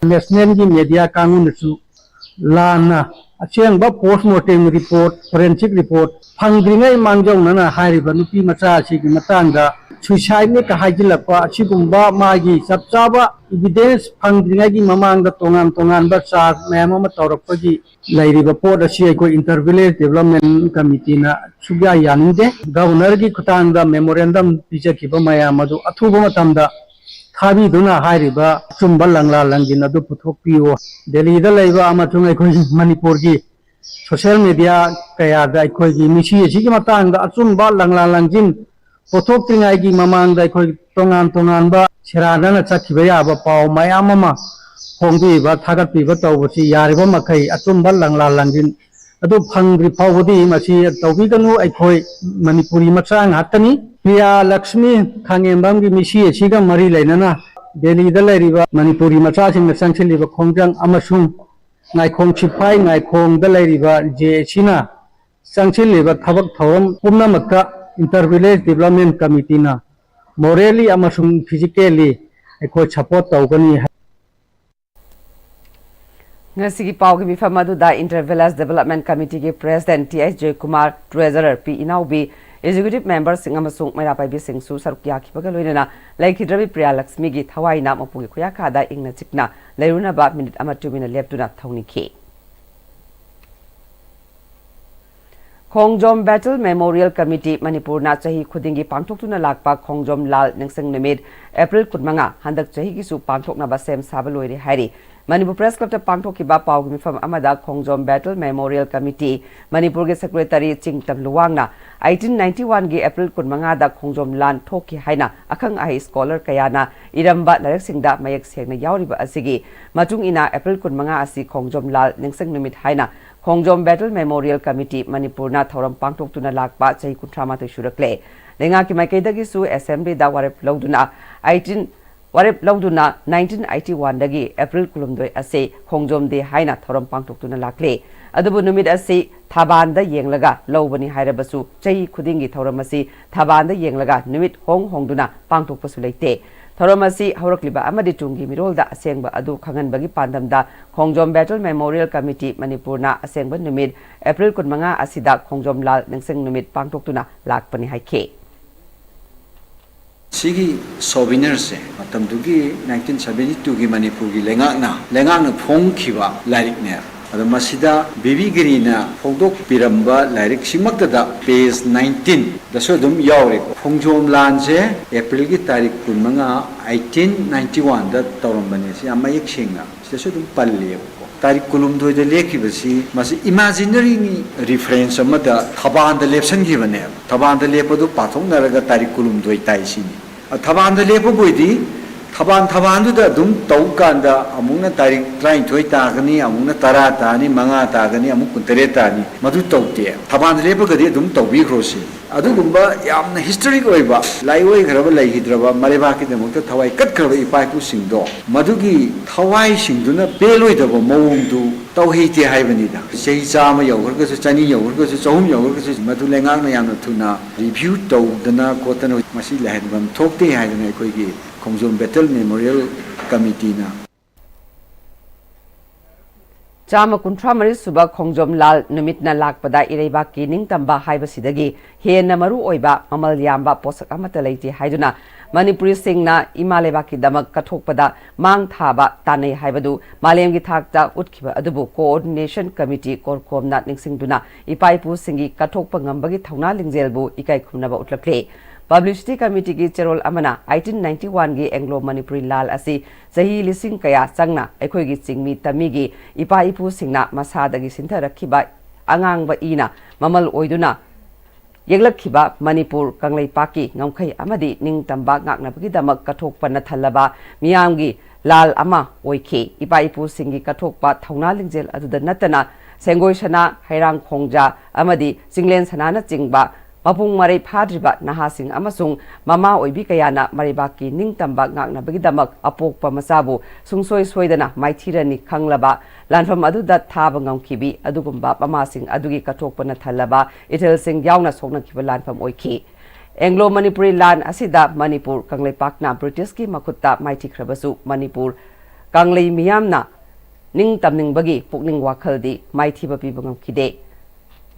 S14: National media kanun su lana
S10: ꯑꯁꯦꯡꯕ ꯄꯣꯁꯃꯣꯔꯇꯦꯝ report forensic report ꯐꯪꯗ꯭ꯔꯤꯉꯩ ꯃꯥꯡꯖꯧꯅꯅ ꯍꯥꯏꯔꯤꯕ ꯅꯨꯄꯤ ꯃꯆꯥ ꯑꯁꯤꯒꯤ ꯃꯇꯥꯡꯗ ꯁꯨꯏꯁꯥꯏꯗꯅꯤ ꯀ ꯍꯥꯏꯖꯤꯜꯂꯛꯄ ꯑꯁꯤꯒꯨꯝꯕ ꯃꯥꯒꯤ ꯆꯞ ꯆꯥꯕ ꯏꯕꯤꯗꯦꯟꯁ ꯐꯪꯗ꯭ꯔꯤꯉꯩꯒꯤ ꯃꯃꯥꯡꯗ ꯇꯣꯉꯥꯟꯕ ꯆꯥꯔꯖ ꯃꯌꯥꯝ ꯑꯃ ꯇꯧꯔꯛꯄꯒꯤ ꯂꯩꯔꯤꯕ ꯄꯣꯠ ꯑꯁꯤ ꯑꯩꯈꯣꯏ ꯏꯟꯇꯔꯚꯤꯂꯦꯖ ꯗꯦꯕꯂꯞꯃꯦꯟ ꯀꯃꯤꯇꯤꯅ ꯁꯨꯛꯌꯥ ꯌꯥꯅꯤꯡꯗꯦ ꯒꯕꯔꯅꯔꯒꯤ ꯈꯨꯠꯊꯥꯡꯗ ꯃꯦꯃꯣꯔꯦꯟꯗꯝ ꯄꯤꯖꯈꯤꯕ ꯃꯌꯥꯝ ꯑꯗꯨ ꯑꯊꯨꯕ ꯃꯇꯝꯗ ꯊꯥꯕꯤꯗꯨꯅ ꯍꯥꯏꯔꯤꯕ ꯑꯆꯨꯝꯕ ꯂꯪꯂꯥ ꯂꯪꯖꯤꯟ ꯑꯗꯨ ꯄꯨꯊꯣꯛꯄꯤꯌꯨ ꯗꯦꯜꯂꯤꯗ ꯂꯩꯕ ꯑꯃꯁꯨꯡ ꯑꯩꯈꯣꯏ ꯃꯅꯤꯄꯨꯔꯒꯤ ꯁꯣꯁꯤꯌꯦꯜ ꯃꯤडिया ꯀꯌꯥꯗ ꯑꯩꯈꯣꯏꯒꯤ ꯃꯤꯁꯤ ꯑꯁꯤꯒꯤ ꯃꯇꯥꯡꯗ ꯑꯆꯨꯝꯕ ꯂꯪꯂꯥ ꯂꯪꯖꯤꯟ ꯄꯣꯊꯣꯛꯇ꯭ꯔꯤꯉꯩꯒꯤ ꯃꯃꯥꯡꯗ ꯑꯩꯈꯣꯏ ꯇꯣꯉꯥꯟꯕ ꯁꯦꯔꯥꯟꯅꯅ ꯆꯠꯈꯤꯕ ꯌꯥꯕ ꯄꯥꯎ ꯃꯌꯥꯝ ꯑꯃ ꯐꯣꯡꯕꯤꯕ ꯊꯥꯒꯠꯄꯤꯕ ꯇꯧꯕꯁꯤ ꯌꯥꯔꯤꯕ ꯃꯈꯩ ꯑꯆꯨꯝꯕ ꯂꯪꯂꯥ ꯂꯪꯖꯤꯟ ꯑꯗꯨ ꯐꯪꯗ꯭ꯔꯤ ꯐꯥꯎꯕꯗꯤ ꯃꯁꯤ ꯇꯧꯕꯤꯒꯅꯨ ꯑꯩꯈꯣꯏ ꯃꯅꯤꯄꯨꯔꯤ ꯃꯆꯥ ꯉꯥꯛꯇꯅꯤ ꯄ꯭ꯔꯤꯌꯥ ꯂꯛꯁꯃꯤ ꯈꯥꯡꯉꯦꯝꯕꯝꯒꯤ ꯃꯤꯁꯤ ꯑꯁꯤꯒ ꯃꯔꯤ ꯂꯩꯅꯅ ꯗꯦꯜꯂꯤꯗ ꯂꯩꯔꯤꯕ ꯃꯅꯤꯄꯨꯔꯤ ꯃꯆꯥꯁꯤꯡꯅ ꯆꯪꯁꯤꯜꯂꯤꯕ ꯈꯣꯡꯖꯪ ꯑꯃꯁꯨꯡ ꯉꯥꯏꯈꯣꯡ ꯁꯤꯐꯥꯏ ꯉꯥꯏꯈꯣꯡꯗ ꯂꯩꯔꯤꯕ ꯖꯦ ꯑꯁꯤꯅ ꯆꯪꯁꯤꯜꯂꯤꯕ ꯊꯕꯛ ꯊꯧꯔꯝ ꯄꯨꯝꯅꯃꯛꯇ ꯏꯟꯇꯔꯚꯤꯂꯦꯖ ꯗꯦꯕꯂꯞꯃꯦꯟ ꯀꯃꯤꯇꯤꯅ ꯃꯣꯔꯦꯂꯤ ꯑꯃꯁꯨꯡ ꯐꯤꯖꯤꯀꯦꯜꯂꯤ ꯑꯩꯈꯣꯏ ꯁꯄꯣꯔꯠ ꯇꯧꯒꯅꯤ
S1: ngasi pau gi mifam aduda Inter-Village Development Committee gi President T.S. Jaykumar, Treasurer P. Inaubi, Executive Members sing amasung Mairapai bi sing su sarukya khibaga loinana laikhidrabi Priya Lakshmi gi thawai na mapugi khoya khada ingna chikna leiruna ba minute ama 2 minute leptuna thawni ki Khongjom Battle Memorial Committee Manipur na chahi khudingi pangthokuna lakpa Khongjom Lal Ningsang Numit April 15 handak chahi gi su pangthokna ba sem saba loire hari Manipur Press Club ta pangthokiba pawgi mifam amada Khongjom Battle Memorial Committee Manipur ge Secretary Chingtam Luwangna 1891 gi April 15 da Khongjom Lan thoki haina akhang ai scholar kayana iramba narek singda mayak sengna yauriba asigi matung ina April 15 asi Khongjom Lal Ningsang Numit haina Khongjom Battle Memorial Committee Manipur na thoram pangthok tuna lakpa chahi kuntrama te shurakle lenga ki maikaidagi su assembly da warep loduna 1981 dagi April kulumdoi ase Khongjom de haina thoram pangthok tuna lakle adubu numit ase thabanda yenglaga lobani hairabasu chahi khudingi thoram ase thabanda yenglaga numit hongduna pangthok pasu leite Thoramasi Haurakliba Amadi Tungi Mirolda Asengba Adu Kanganbagi Pandamda Khongjom Battle Memorial Committee Manipurna Asengba Numid April Kunmanga Asida Khongjom Lal Ningsang Numid Pangtoktuna Lakpani Haike
S14: Sigi souvenirs matamdugi 1972 gi Manipur gi lengakna phongkhiba larik ne ado masida bibi girina phongdok piramba larik singmakta da page 19 da so dum yawre Khongjom Lanje April gi tarik 1891 da tawrambane si amayek singa so dum palle tarik kulumdoi da lekibasi masi imaginary ni reference amada thabanda lepsan gi bane thabanda lepadu pathong naraga tarik kulumdoi taisini thabanda lepo boidi thaban da dum taukanda amuna tarik train thoi tagani amuna tara tani manga tagani amu kuntere tani madu taute thaban lepo gadi dum tawbi khrosi adu gumba yamna historic oiba laioi graba laihidraba mareba ki demukta thawai kat graba ipai ku singdo madugi thawai singduna peloi daba mawungdu tawheiti haibani da sei chama yawrga su chani yawrga su chahum yawrga su madu lengang na yamna thuna review tawdana kotana masi lahenbam thokte haidana koi gi Khongjom Battle Memorial Committee na
S1: Chama Kuntramari Suba Khongjom Lal Numitna Lakpada Ireba Kining Tamba Haibasidagi Hena Maru Oiba Mamal Yamba Posak Amata Leiti Haiduna Manipuri Singna Imaleba Kidamak Kathokpada Mang Thaba Tane Haibadu Malemgi Thakta Utkiba Adubu Coordination Committee Korkom Nat Ningsingduna Ipaipu Singi Kathokpa Ngambagi Thawna Lingzelbu Ikai Khumnaba Utlakle Publicity Committee ki Cherol Amana 1891 gi Anglo Manipuri Lal asi Sahi Lising Kaya Sangna Ekhoi gi Chingmi Tamigi Ipa Ipu Singna Masadagi Sintharakhiba Angangba Ina Mamal Oiduna Yeglakhiba Manipur Kanglei Paki Ngomkhai Amadi Ning Tamba Ngaknabagi Damak Kathokpa Nathalaba Miyamgi Lal Ama Oike Ipa Ipu Singi Kathokpa Thawna Lingjel Aduda Natana Sengoi Sana Hairang Khongja Amadi Singlen Sanana Chingba Mapung Marai Phadriba Nahasing Amasung Mama Oibi Kayana Maribaki Ningtamba Ngakna Bagidamak Apokpa Masabu Sungsoi Soidana Maithirani Kanglaba Lanfam Aduda Thaba Ngamkibi Adugumba Mamasing Adugi Katokpa Nathalaba Itel Sing Yauna Sogna Kiba Lanfam Oiki Anglo Manipuri Lan Asida Manipur Kanglei Pakna British ki Makutta Maithi Krabasu Manipur Kanglei Miyamna ning tamningbagi pukning wakhaldi maithiba piba ngamkhide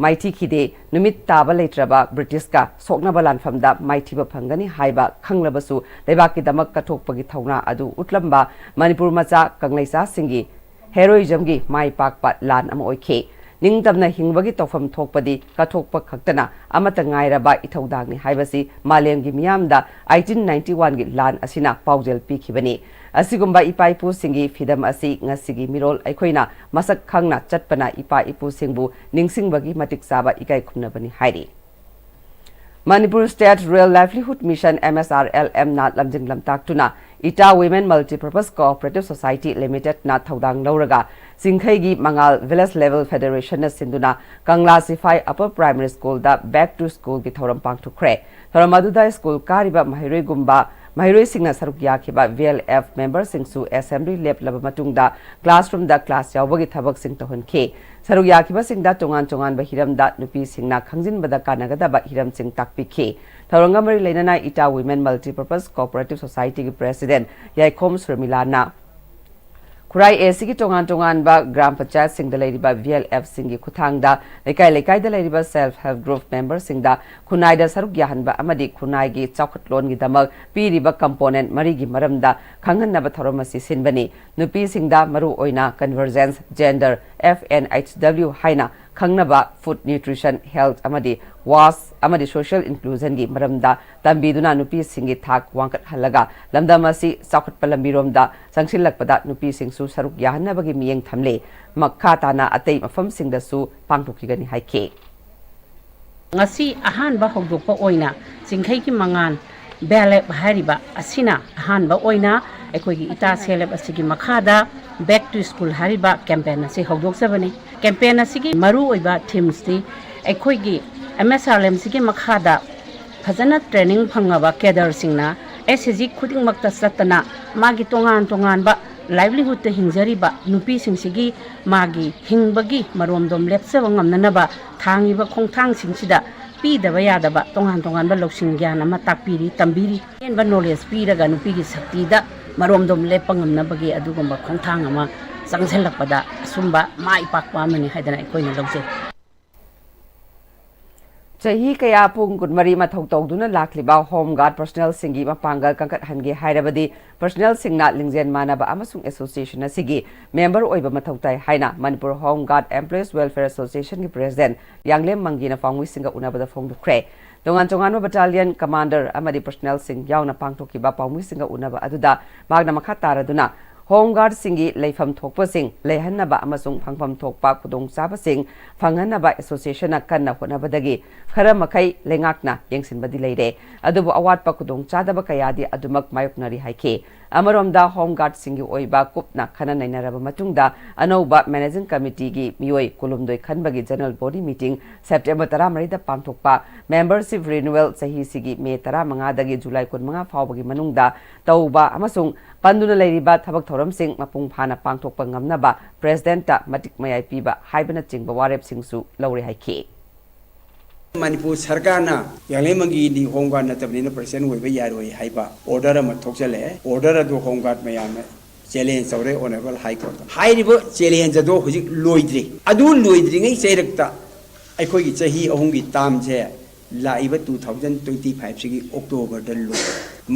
S1: maiti khide numit taba leitraba British ka soknaba lanfamda maithiba phangani haiba khanglabasu lebaki damak kathokpagi thauna adu utlamba Manipur macha kangleisa singi heroism gi mai pakpa lan ama oikhe ningtamna hingbagi tofam thokpadi kathokpa khaktana amata ngairaba ithaudagni haibasi malemgi miyamda 1891 gi lan asina paujel pikhibani asigumba ipa ipu singi fidam asi ngasigi mirol aikoina masak khangna chatpana ipa ipu singbu ningsingbagi matik saba ikai khumnabani hairi Manipur State Rural Livelihood Mission MSRLM na lamjing lamtak tuna Ita Women Multipurpose Cooperative Society Limited na thaudang lauraga Singkhaigi Mangal Village Level Federation na sinduna Kangla Sifai Upper Primary School da Back to School ki thoram pangthukre thoram aduda school kariba mahiroi gumba mahiroi singna saruk yakhiba VLF members singsu assembly lab laba matungda classroom da class yawbagi thabak sing tohonke saruk yakhiba singda tongan ba hiram da nupi singna khangjin bada kanagada ba hiram sing takpikhe thoranga mari leinana Ita Women Multipurpose Cooperative Society ki president Yaikhom Srimilana Kurai Esigi tongan ba Gram Panchayat sing da leiriba VLF singi kuthangda lekai da leiriba self help group members singda khunai da saruk yahanba amadi khunai gi chawkhat lon gi damak piriba component mari gi maramda khanghanna thoromasi sinbani nupi singda maru oina convergence gender FNHW haina khangnaba food nutrition health amadi was amadi social inclusion gi maramda tambiduna nupi singi thak wangkat halaga lamdamasi chawkhat palambiromda sangsilakpada nupi singsu saruk yahanabagi miyeng thamle makha tana atei mafam singdasu pangthokigani haike
S8: ngasi ahanba hogdokpa oina singkhai ki mangan belep hariba asina ahanba oina ekogi ita seleb asigi makhada back to school hariba campaign asi hogdok sabani campaign asigi maru oiba themes ti ekogi MSRLM sigi makhada phajana training phangaba cadre singna SSG khuding makta satana magi tongan ba livelihood te hingjariba nupi singsigi magi hingbagi maromdom lepsaba ngamnanaba thangiba khongthang singsida pidaba yadaba tongan ba loksing gyan ama takpiri tambiri enba knowledge piraga nupi gi sakti da maromdom lepangamnabagi adugumba khongthang ama sangselakpada sumba mai pakpa mani haidana ikoina lawje
S1: Chahi kaya pung kunmari mathau tawduna lakliba home guard personnel singi mapangal kangkat hange hairabadi personnel singna lingzen manaba amasung association asigi member oiba mathau tai haina Manipur Home Guard Employees Welfare Association ki president Yanglem Mangina fangwi singa unabada phongdukre tongan battalion commander amadi personnel sing yauna pangthokiba pangwi singa unaba aduda magna makha taraduna Home Guard singi leifam thokpa sing leihanaba amasung phangpham thokpa kudong chaba sing phanghanaba association na kanna honabadagi khara makai lengakna yengsinbadi leire adubu awatpa kudong chadaba kayadi adumak mayoknari haike amaromda Home Guard singi oiba kupna khana nainaraba matungda anoba managing committee gi mioi kulumdoi khanbagi general body meeting September 13 da pangthokpa membership renewal sahi sigi May 15 dagi July 15 fawbagi manungda tauba amasung panduna leiriba thabak thoram sing mapung phana pangthokpa ngamnaba president ta matik mayai piba haibana chingba warep singsu lawre haike
S15: Manipur Sarkarna Yanglemangi di Home Guard natabnina percent webe yaroi haiba order ama thokjale order adu Home Guard mayam challenge sore honorable high court high river challenge ado hujik loidri adu loidri ngai seirakta aikoi gi chahi ahum gi tam je laiba 2025 sigi October da lo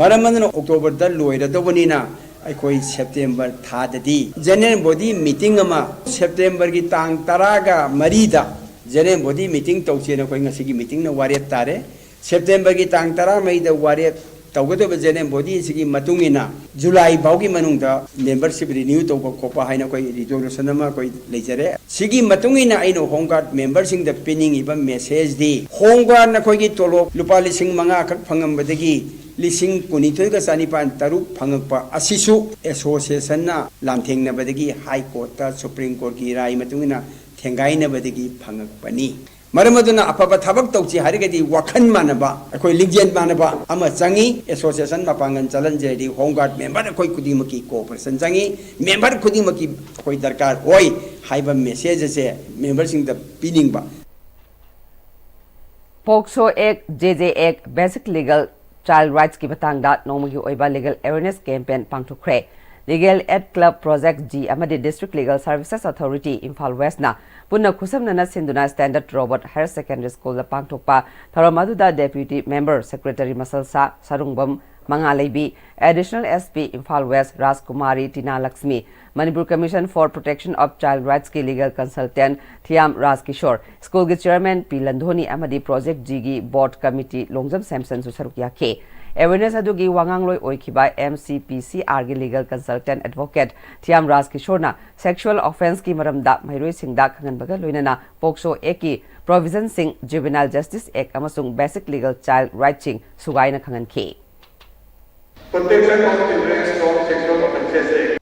S15: maraman October da loira dobonina aikoi September thadadi general body meeting ama September gi tang taraga marida General body meeting tauche na koi ngasigi meeting na warrior tare September ki tang tara mai da warrior tawgado ba general body sigi matungina July baugi manungda membership renew to ko pa haina koi resolution ma koi lejare sigi matungina aino Home Guard membership da pinning iba message di Home Guard na koi gi tolo lupa lising manga khak phangam badagi lising kunitoi ka sanipan taru phangakpa asisu association na lamtheng na badagi high court ta supreme court ki rai matungina Tengaina badagi phangakpani maramaduna apaba thabak tauchi harigadi wakhan manaba akoi lingjen manaba ama changi association mapangan chalan jeri Home Guard member akoi kudimaki cooperation changi member kudimaki akoi darkar hoi haiba message se member sing da piningba
S1: Pokso Act JJ Act Basic Legal Child Rights ki batangda nongmagi oiba legal awareness campaign pangthokre Legal Aid Club Project G amadi District Legal Services Authority Imphal West na punna khusamnana sinduna Standard Robert Higher Secondary School la pangthokpa tharom aduda Deputy Member Secretary Masalsa Sarungbam Mangaleibi, Additional SP Imphal West Rajkumari Tina Lakshmi, Manipur Commission for Protection of Child Rights ki Legal Consultant Thiam Rajkishore, School ki Chairman P Landhoni amadi Project G gi Board Committee Longjam Samson su saruk yakhe. Awareness adugi wangangloi oikiba MCPCR gi Legal Consultant Advocate Thiam Rajkishore na sexual offense ki maramda mairoi singda khanganbaga loinana POCSO Act ki Provision sing Juvenile Justice Act amasung Basic Legal Child Rights sing sugai na khangankhe.
S16: Protection of Children from Sexual Offences Act.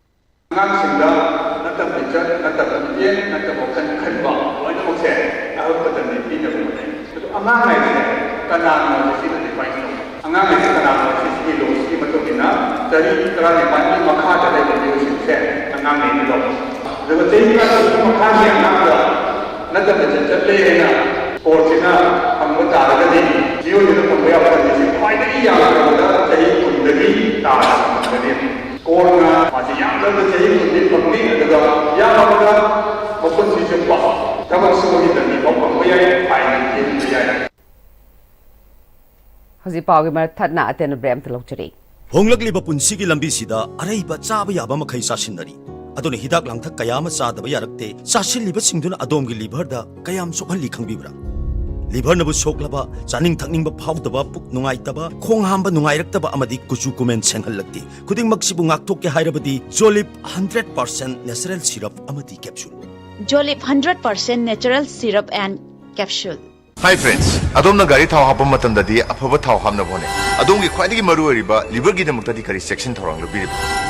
S1: Hosi pawgi mar thatna aten brem thlokchari.
S17: Honglakliba punsigi lambisida araiba chaba yaba makhai sasinari. Adone hidak langthak kayama sadaba yarakte sasilliba singduna adomgi liver da kayam sokhalli khangbibra. Liver nabu soklaba chaning thakningba phawdaba puk nungaitaba khong hamba nungairaktaba amadi kuchu kumen senghallakti. Kuding maksibu ngakthok ke hairabadi Jolip 100% natural syrup amadi capsule.
S18: Jolip 100% natural syrup and capsule.
S19: Hi friends, adom na gari thau hapam matam dadi aphaba thau hamna bone. Adom gi khwaidagi maru ariba liver gi damukta di kari section thorang lobi.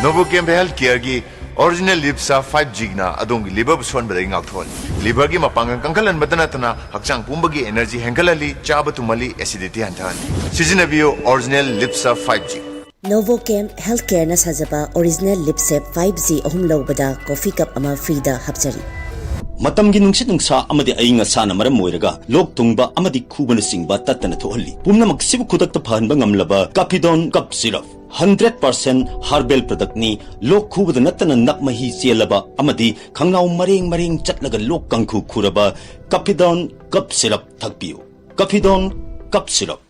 S19: Novochem Health Care gi original lipsa 5G na adom gi liver buson badai ngak thol. Liver gi mapangang kangkalan badana tana hakchang pumbagi energy hengalali chaba tumali acidity hantan. Sizinabiyo original lipsa 5G.
S20: Novochem Health Care na sajaba original lipsa 5G ahum lawbada coffee cup ama free da hapchari.
S17: Matamgi nungsit nungsa amadi ainga sana maram moiraga lok tungba amadi khubana singba tatana thohalli pumna maksibu khudakta phanba ngamlaba Capidon cup syrup 100% herbal product ni lok khubada natana nakmahi chelaba amadi khangnau mareng chatlaga lok kangkhu khuraba Capidon cup syrup thakpiu Capidon cup syrup.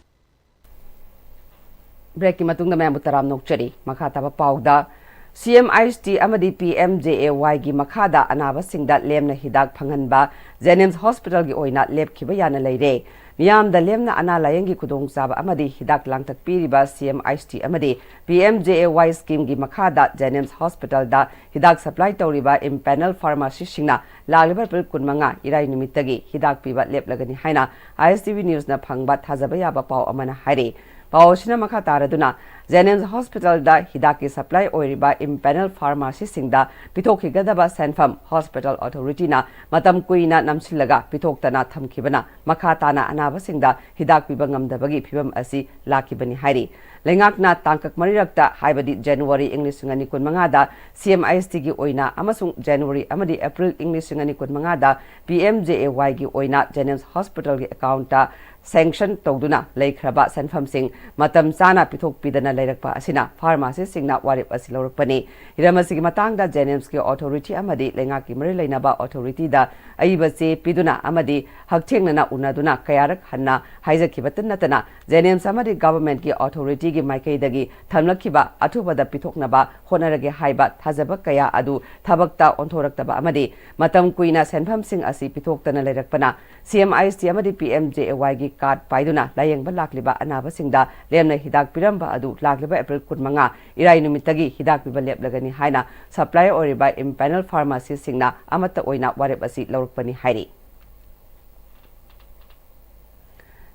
S1: Break matungda mayam utaram nokchari makhataba pawda Pm-Istv amadi Pm-JAY gi makhada anaba singda lemna hidak phanganba Jenims Hospital gi oina lepkiba yana leire miyam da lemna ana layang gi kudong saba amadi hidak langtak piriba Pm-Istv amadi Pm-JAY scheme gi makhada Jenims Hospital da hidak supply tawriba impanel pharmacy singna laglibar pil kunmanga irai nimitagi hidak piba leplagani haina ISTV news na phangba thajaba yaba paw amana haire Pawshina makha taraduna Jenims Hospital da hidaki supply oiriba impanel pharmacy singda pithok higadaba Sanfam Hospital Authority na matam kuina namsilaga pithoktana thamkibana makha tana anaba singda hidak piba ngamdabagi phibam asi lakibani hairi lengakna tangkak marirakta haibadi January English ngani kunmanga da Pm-Istv gi oina amasung January amadi April English ngani kunmanga da Pm-JAY gi oina Jenims Hospital gi account ta sanction tawduna leikraba sanfam sing matam sana pithok pidana leirakpa asina pharmacy singna warip asilorpani hiramasi gi matangda Jenims ki authority amadi lengaki mari leinaba authority da aibase piduna amadi hakchengnana unaduna kayarak hanna haijakibatan natana Jenims amadi government ki authority gi maikaidagi thamlakhiba athubada pithoknaba honarage haiba thajaba kaya adu thabakta onthoraktaba amadi matam kuina sanfam sing asi pithoktana leirakpana Pm-Istv amadi Pm-JAY gi card paiduna layengba lakliba anaba singda lemna hidak piramba adu lakliba April 15 irai numitagi hidak piba leplagani haina supply oriba impanel pharmacy singna amata oina warep asi lawrpani hairi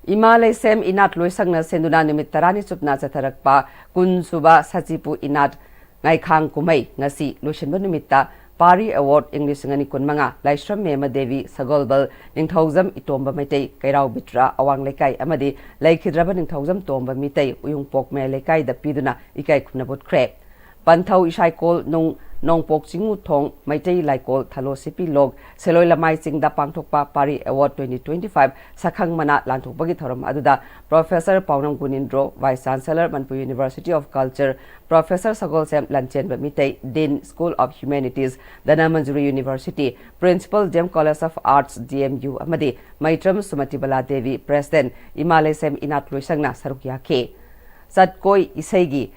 S1: Imalay sem inat loisangna senduna numit tarani supna chatharakpa kunsuba sachipu inat ngaikhang kumai ngasi loisinba numitta Pari Award English ngani kunmanga Laishram Mema Devi Sagolbal Ningthauzam Itomba Maitai Kairau Bitra Awang Lekai amadi Laikhidraba Ningthauzam Tomba Mitai Uyung Pokme Lekai da Piduna Ikai Kunabut Kre Panthau Ishaikol Nung Nongpok Chingu Thong Maitei Laikol Thalo Sipi Log Seloi Lamai Chingda Pangthokpa Pari Award 2025 Sakhang Mana Lanthokpagi Thoram aduda Professor Paunam Gunindro Vice Chancellor Manipur University of Culture Professor Sagol Sem Lanchen Mitei Dean School of Humanities Dana Manjuri University Principal Jem College of Arts DMU Amadi Maitram Sumatibala Devi President Imale Sem Inat Luisangna Sarukya Ke Satkoi Isegi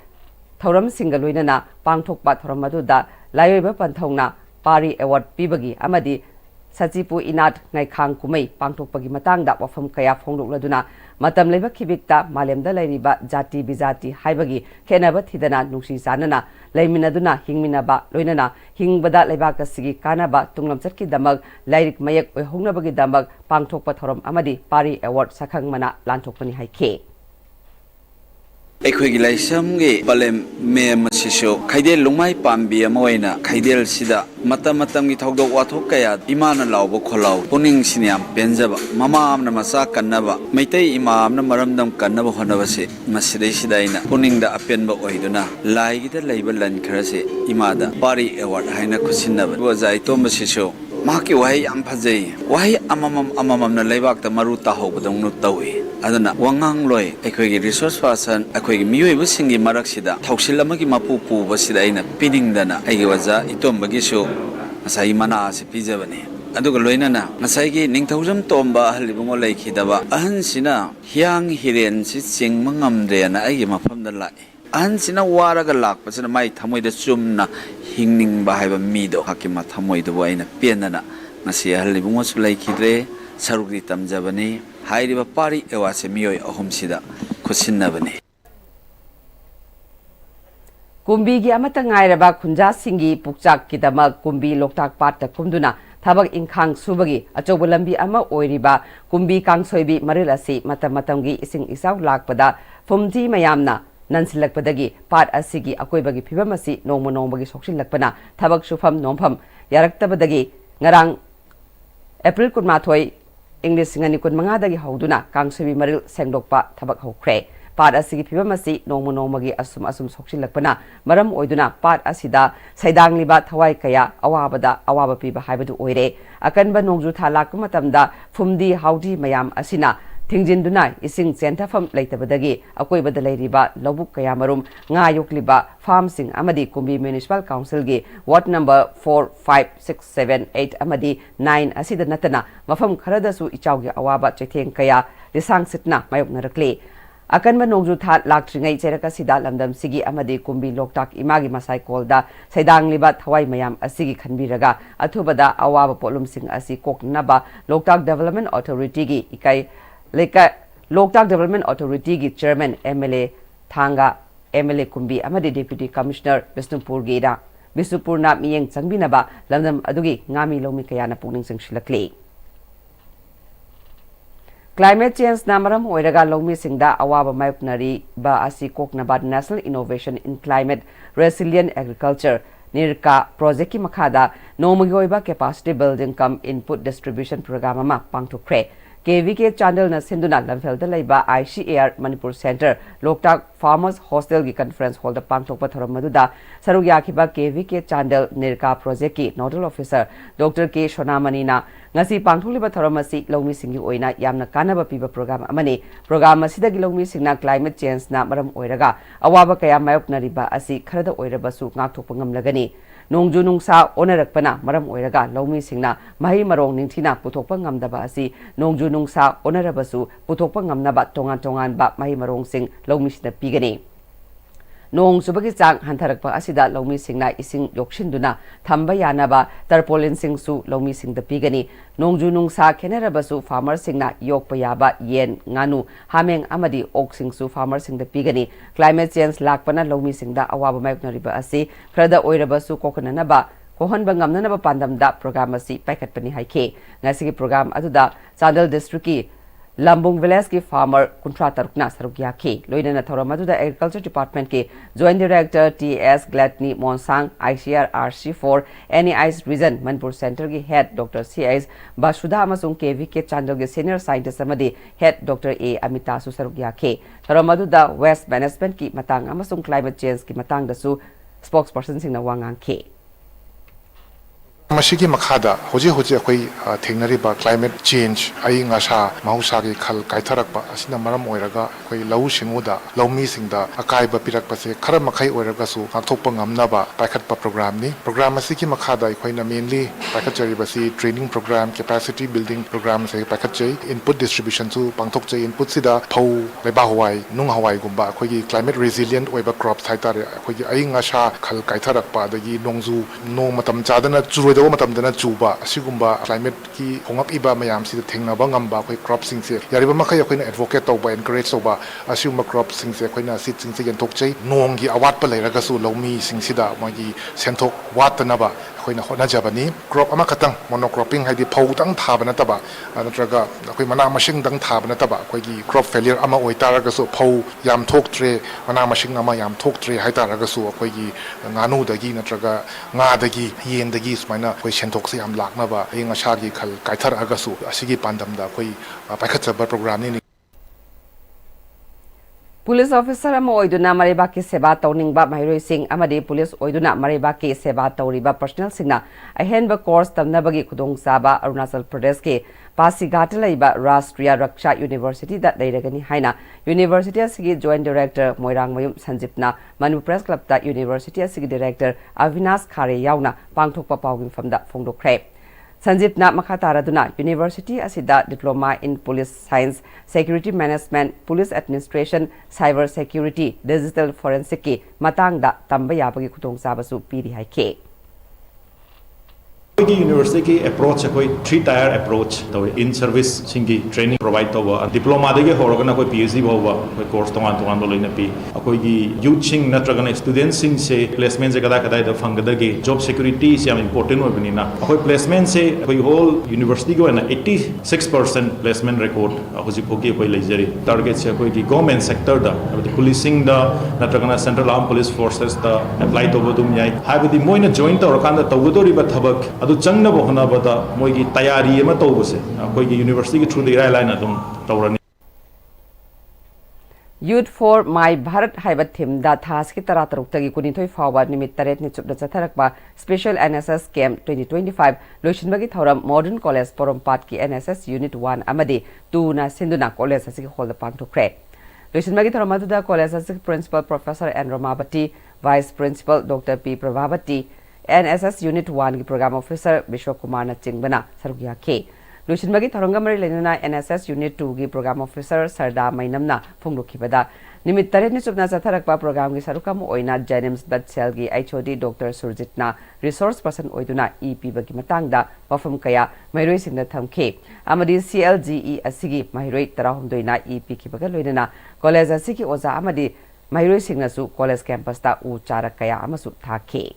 S1: Thoram Singaluina Pangthokpa Thoram aduda Layoiba Panthongna Pari Award Pibagi Amadi Sachipu Inat Naikhang Kumei Pangthokpagi Matangda Wafam Kaya Phongdokladuna Matam Leba Kibikta Malemda Lairiba Jati Bizati Haibagi Kenaba Thidana Nungsi Sanana Laiminaduna Hingminaba Loinana Hingbada Lebaka Sigi Kanaba Tunglam Chatki Damag Lairik Mayak Hongnabagi Damag Pangthokpa Thoram Amadi Pari Award Sakhang Mana Lanthokpani Haike
S21: ꯑꯩꯈꯣꯏꯒꯤ ꯂꯥꯏꯁꯝꯒꯤ ꯄꯂꯦꯝ ma'am ꯑꯁꯤꯁꯨ ꯈꯩꯗꯦꯜ ꯂꯨꯡꯃꯥꯏ ꯄꯥꯝꯕꯤ ꯑꯃ ꯑꯣꯏꯅ ꯈꯩꯗꯦꯜꯁꯤꯗ ꯃꯇꯝꯒꯤ ꯊꯧꯗꯣꯛ ꯋꯥꯊꯣꯛ ꯀꯌꯥ ꯏꯃꯥꯅ ꯂꯥꯎꯕ ꯈꯣꯜꯂꯥꯎ ꯄꯨꯛꯅꯤꯡꯁꯤꯅ ꯌꯥꯝ ꯄꯦꯟꯖꯕ ꯃꯃꯥ ꯑꯃꯅ ꯃꯆꯥ ꯀꯟꯅꯕ ꯃꯩꯇꯩ ꯏꯃꯥ ꯑꯃꯅ ꯃꯔꯝꯗꯝ ꯀꯟꯅꯕ ꯍꯣꯠꯅꯕꯁꯤ ꯃꯁꯤꯗꯩꯁꯤꯗ ꯑꯩꯅ ꯄꯨꯛꯅꯤꯡꯗ ꯑꯄꯦꯟꯕ ꯑꯣꯏꯗꯨꯅ ꯂꯥꯏꯒꯤꯗ ꯂꯩꯕ ꯂꯟ ꯈꯔꯁꯤ ꯏꯃꯥꯗ ꯄꯥꯔꯤ ꯑꯦꯋꯥꯔꯗ ꯍꯥꯏꯅ ꯈꯨꯠꯁꯤꯟꯅꯕ ꯑꯣꯖꯥ ꯏꯇꯣꯝꯕꯁꯤꯁꯨ ꯃꯍꯥꯛꯀꯤ ꯋꯥꯍꯩ ꯌꯥꯝ ꯐꯖꯩ ꯋꯥꯍꯩ ꯑꯃꯃꯝꯅ ꯂꯩꯕꯥꯛꯇ ꯃꯔꯨ ꯇꯥꯍꯧꯕꯗꯧꯅ ꯇꯧꯏ aduna wangangloi akhoi resource person akhoi miyoi singi maraksida thausil amagi mapu puba sida aina piningdana aigi waja itombagi su asai mana se pijabani aduga loinana ngasai gi ningthaujam tomba halibungo laikhidaba ahan sina hyang hiren si chingmangamde na aigi mafamda lai ahan sina waraga lakpasina mai thamoida chumna hingningba haiba mido hakima thamoida bo aina penana ngasi halibungo su laikhidre sarugri tamjabani Hairiba Pari Ewase Miyoi Ahumsida Kusinabani.
S1: Kumbi gi amata ngairaba khunja singi pukchak kidama kumbi loktak pat ta kumduna thabak inkhang subagi achobu lambi ama oiriba kumbi kangsoibi maril asi matam gi ising isaw lakpada fumji mayamna nansilakpadagi pat asigi akoibagi phibamasi nongmagi soksilakpana thabak sufam nompham yaraktabadagi ngarang April kunmathoi English ngani kun mangadagi hauduna kangsobi maril sengdokpa thabak hokre pat asigi phibamasi nongmagi asum soksilakpana maram oiduna pat asida saidangliba thawai kaya awaba piba haibadu oire akanba nongju thalak matamda fumdi haudi mayam asina Tingjinduna ising centafam leitabadagi akoibada leiriba lobuk kaya marum nga yokliba farm sing amadi kumbi municipal council gi ward number 4 5 6 7 8 amadi 9 asida natana mafam kharadasu ichawgi awaba chetheng kaya lisang sitna mayok narakle akanba nongju tha laktringai cheraka sida lamdam sigi amadi kumbi loktak imagi masai kolda saidangliba thawai mayam asigi khanbiraga athubada awaba polum sing asi koknaba loktak development authority gi ikai Leka Loktak Development Authority gi Chairman MLA Thanga MLA Kumbi amadi Deputy Commissioner Bisnupur Gida Bisnupur na miyeng changbinaba lamdam adugi ngami lomi kayana puning singsilakle Climate change namaram oiraga lomi singda awaba mayuknari ba asi koknaba National Innovation in Climate Resilient Agriculture Nirka project ki makhada nomagi oiba capacity building cum input distribution program ama pangthokre KVK channel na sinduna lamfelda laiba ICAR Manipur Center Loktak Farmers Hostel gi conference hall da pangthokpa thoram maduda sarugya khiba KVK channel nirka project ki nodal officer Dr. K Shonamani na ngasi pangtholiba thoram asi longmi singi oina yamna kanaba piba program amani program asida gi longmi singna climate change na maram oiraga awaba kaya mayokna riba asi kharada oirabasu ngakthokpa ngamlagani Nongju nungsa onarakpana maram oiraga lawmi singna mahi marong ningthina puthokpa ngamdaba asi nongju nungsa onarabasu puthokpa ngamnaba tongan ba mahi marong sing lawmi sida pigani Nong subagi chang hantarakpa asida lawmi singna ising yokshinduna thamba yanaba tarpolin singsu lawmi singda pigani nongju nungsa khenerabasu farmer singna yokpa yaba yen nganu hameng amadi ok singsu farmer singda pigani climate change lakpana lawmi singda awaba mayoknariba asi khrada oirabasu kokonanaba kohonba ngamnanaba pandamda program asi paikatpani haike ngasigi program aduda Chandel district ki Lambung village ki farmer kuntra tarukna sarugya ke loinana thoramaduda agriculture department ke joint director TS Gladney Monsang ICR RC4 NEI's region Manipur center ki head Dr. CIS Basudha amasung KVK Chandel ki senior scientist amadi head Dr. A Amita su sarugya ke thoramaduda waste management ki matang amasung climate change ki matang dasu spokesperson singna wangang ke
S2: मसीगी मखादा होजे होजे अखोई थेंगनरिबा climate change अइंग आशा महौसागी खल काइथरकपा असिना मरम ओइरगा अखोई लौ सिंगुदा लौमी सिंगदा अकाइबा पिरकपसे खर मखै ओइरगासु काथोकपा ngamnaba पाइखटपा प्रोग्राम नि प्रोग्राम असिगी मखादा अखोइना मेनली पाइखटजरिबसी training programme capacity building programme से पाइखटजै इनपुट डिस्ट्रीब्यूशन सु पांगथोकजै इनपुट सिदा फौ लेबा हवाई नुंग हवाई गुंबा अखोइगी क्लाइमेट रेजिलिएंट ओइबा क्रॉप्स हाइतारे अखोइगी अइंग आशा खल काइथरकपा दगी नोंजु नोंग मतम चादना चुरोइ मतमदना चुबा असिगुम्बा क्लाइमेट की होंगप मैम से थेंगनबा ngamba अखोई क्रॉप सिंगसे यारिबा मखै अखोइना एडवोकेट तौबा एनकरेज तौबा असिगुम्बा क्रॉप सिंगसे अखोइना सीट सिंगसे यंथोकचै नोंगी अवाटपा लैरगसु लौमी सिंगसिदा मागी सेंथोक वातनबा अखोइना होनाजबनी क्रॉप अमा खतंग मोनोक्रॉपिंग हाइदि फौदंग थाबा नतबा नत्रगा अखोइ मना मसिंग दंग थाबा नतबा अखोइगी क्रॉप फेलियर अमा ओइतारगसु फौ याम थोकत्रे मना मसिंग अमा याम थोकत्रे हाइतारगसु अखोइगी nganuदगी नत्रगा ngaदगी येंदगी सुमाइना अखोइ सेंथोकसे याम लाकनबा अइंग आशागी खल काइथरगसु असिगी पांदमदा अखोइ पाइखटजबा प्रोग्राम नि
S1: पुलिस ऑफिसर अमा ओइदुना मरेबाकी सेवा तौनिंगबा माहिरोइ सिंह अमदि पुलिस ओइदुना मरेबाकी सेवा तौरिबा पर्सनल सिंगना अहेनबा कोर्स तमनबगी खुदोंसाबा अरुणाचल प्रदेश के पासीघाट लैबा राष्ट्रीय रक्षा यूनिवर्सिटी दा लैरगनी हाइना यूनिवर्सिटी असिगी जॉइंट डायरेक्टर मोइरांग मयुम संजीपना मनु प्रेस क्लब दा यूनिवर्सिटी असिगी डायरेक्टर अविनाश खारे यावना पांगथोकपा पाउगिफमदा फोंदोखरे संजीपना मखातारादुना यूनिवर्सिटी असिदा diploma in police science security management police administration cyber security digital forensic की मतंगदा तंबा याबगी खुदोंसाबसु पीरी हाइके
S22: यूनिवर्सिटी की अप्रोच है 3-tier अप्रोच तो इन सर्विस सिंगी ट्रेनिंग प्रोवाइड तो डिप्लोमा देगे होरगना कोई PhD भाव कोर्स तोान लोइना पी अखोई यूथ सिंग नत्रगना स्टूडेंट सिंग से प्लेसमेंट से कदा कदा फंगदगे जॉब सिक्योरिटी से इंपोर्टेंट होबनिना अखोई प्लेसमेंट से अखोई होल यूनिवर्सिटी को 86% प्लेसमेंट रिकॉर्ड अखोजी फोगी अखोई लेजरी टारगेट से अखोई गवर्नमेंट सेक्टर दा पुलिसिंग दा नत्रगना सेंट्रल आर्म पुलिस फोर्सेस दा अप्लाई तो बदुम याई हाबदी मोइना जॉइन तौरकांदा तौगदोरिबा थबक अदु चंगनबो होनाबदा मोइगी तैयारी एमा तौबसे अखोइगी यूनिवर्सिटी की थ्रू द इराय लाइन अदुम तौरनी
S1: यूथ फॉर माई भारत हाइबा थीम दा थास की तरा तरुक्तगी कुनिथोय फावबा निमित तरेत नि चुपदा चथरकबा स्पेशल NSS कैंप 2025 लोइसिनबगी थौरम मॉडर्न कॉलेज पोरमपाट की NSS यूनिट 1 अमदि 2 ना सिंधुना कॉलेज असि होल पांगथोखरे लोइसिनबगी थौरम अदुदा कॉलेज असि principal professor N Romawati vice principal doctor P Prabhavati NSS unit 1 की प्रोग्राम ऑफिसर विश्व कुमार न चिंगबना सरुक याखे लोइसिनबगी थौरंगा मरि लेना NSS यूनिट 2 की प्रोग्राम ऑफिसर सरदा मैनमना फुंगलुखिबदा निमित तरेत नि चुपना चथरकबा प्रोग्राम की सरुकम ओइना जेनिम्स ब्लड सेल की HOD डॉक्टर सुरजितना रिसोर्स पर्सन ओइदुना EPबगी मतंगदा वफम कया मैरोइ सिंगना थमखे अमदि CLGE असिगी मैरोइ 13 ना EP किबगा लोइना कॉलेज असिगी ओजा अमदि मैरोइ सिंगनासु कॉलेज कैंपस ता उ चारक कया अमसु थाखे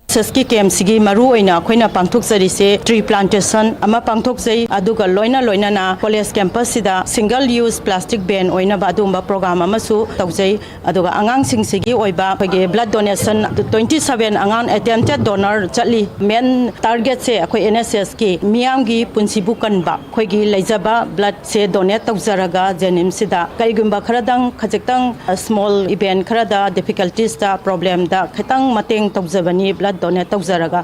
S23: सस्की केम्सगी मरु ओइना अखोइना पांथोकजरिसे ट्री प्लांटेशन अमा पांथोकजै अदुगा लोइना ना कॉलेज कैंपस सिदा सिंगल यूज प्लास्टिक बैन ओइना बादुंबा प्रोग्राम अमसु तौजै अदुगा आंगांग सिंगसिगी ओइबा फगे ब्लड डोनेशन 27 आंगांग अटेम्प्टेड डोनर चली मेन टारगेट से अखोइ NSS की मियांगी पुंसिबु कनबा खोइगी लेजबा ब्लड से डोनेट तौजरगा जेनिम सिदा करिगुंबा खरदंग खजक्तंग स्मॉल इवेंट खरदा डिफिकल्टीज दा प्रॉब्लम दा खतंग मतेंग तौजबनी ब्लड डोनेट तौजरगा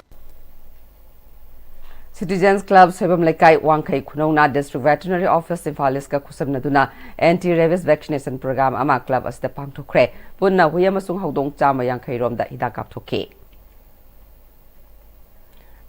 S1: सिटीजन्स क्लब सेबम लेकाई वांखै खुनौना डिस्ट्रिक्ट वेटरनरी ऑफिस इम्फाल ईस्टका खुसमनदुना एंटी रेबिस वैक्सीनेशन प्रोग्राम अमा क्लब असदा पांगथोखरे पुन्ना हुई अमसुंग हौदोंग Chama यांखै रोमदा हिदा कापथोखे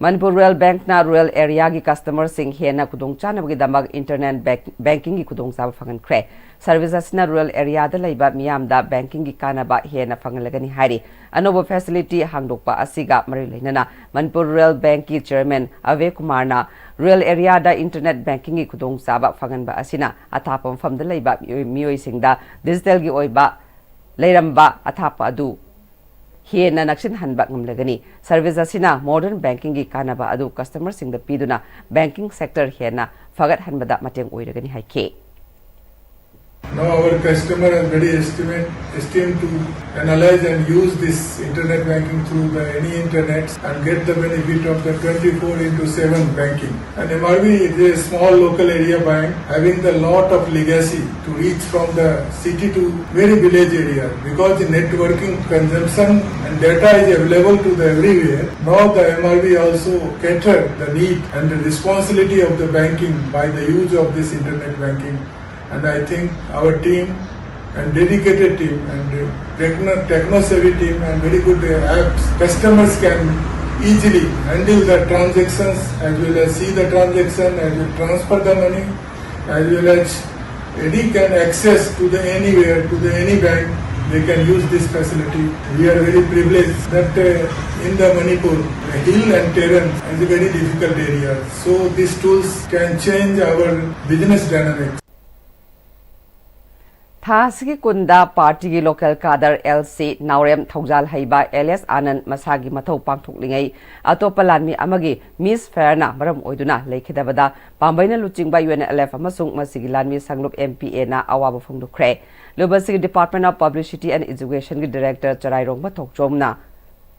S1: Manipur Rural Bank na rural area gi customer sing hena kudong chana gi damag internet banking gi kudong sa fangan kre services na rural area da laiba miyam da banking gi kana ba hena fangalagani hari anobo facility hangdokpa asiga mari leinana Manipur Rural Bank ki chairman Ave Kumar na rural area da internet banking gi kudong sa ba fangan ba asina athapam fam da laiba miyoi sing da digital gi oiba leiramba athapa adu Hena nakshin hanbak ngamlagani service asina modern banking gi kanaba adu customer sing da piduna banking sector hena fagat hanbada mateng oiragani haike
S16: Now our customer is very esteemed to analyze and use this internet banking through any internet and get the benefit of the 24/7 banking. And MRB is a small local area bank having the lot of legacy to reach from the city to very village area, because the networking consumption and data is available to the everywhere. Now the MRB also cater the need and the responsibility of the banking by the use of this internet banking. And I think our team and dedicated team and techno-savvy team and very good apps, customers can easily handle the transactions as well as see the transaction, as well transfer the money, as well as any can access to the anywhere, to the any bank, they can use this facility. We are very privileged that in the Manipur, the hill and terrain is a very difficult area. So these tools can change our business dynamics.
S1: Thasigi kunda party gi local cadre LC Naurem Thaujal Haiba LS Anand Masagi Mathau Pangthoklingai atopa lanmi amagi Miss Fairna maram oiduna lekhidabada pambaina luchingba UNLF amasung masigi lanmi sanglup MPA na awaba phongdukre Lubasigi Department of Publicity and Education gi Director Charairong Mathokchomna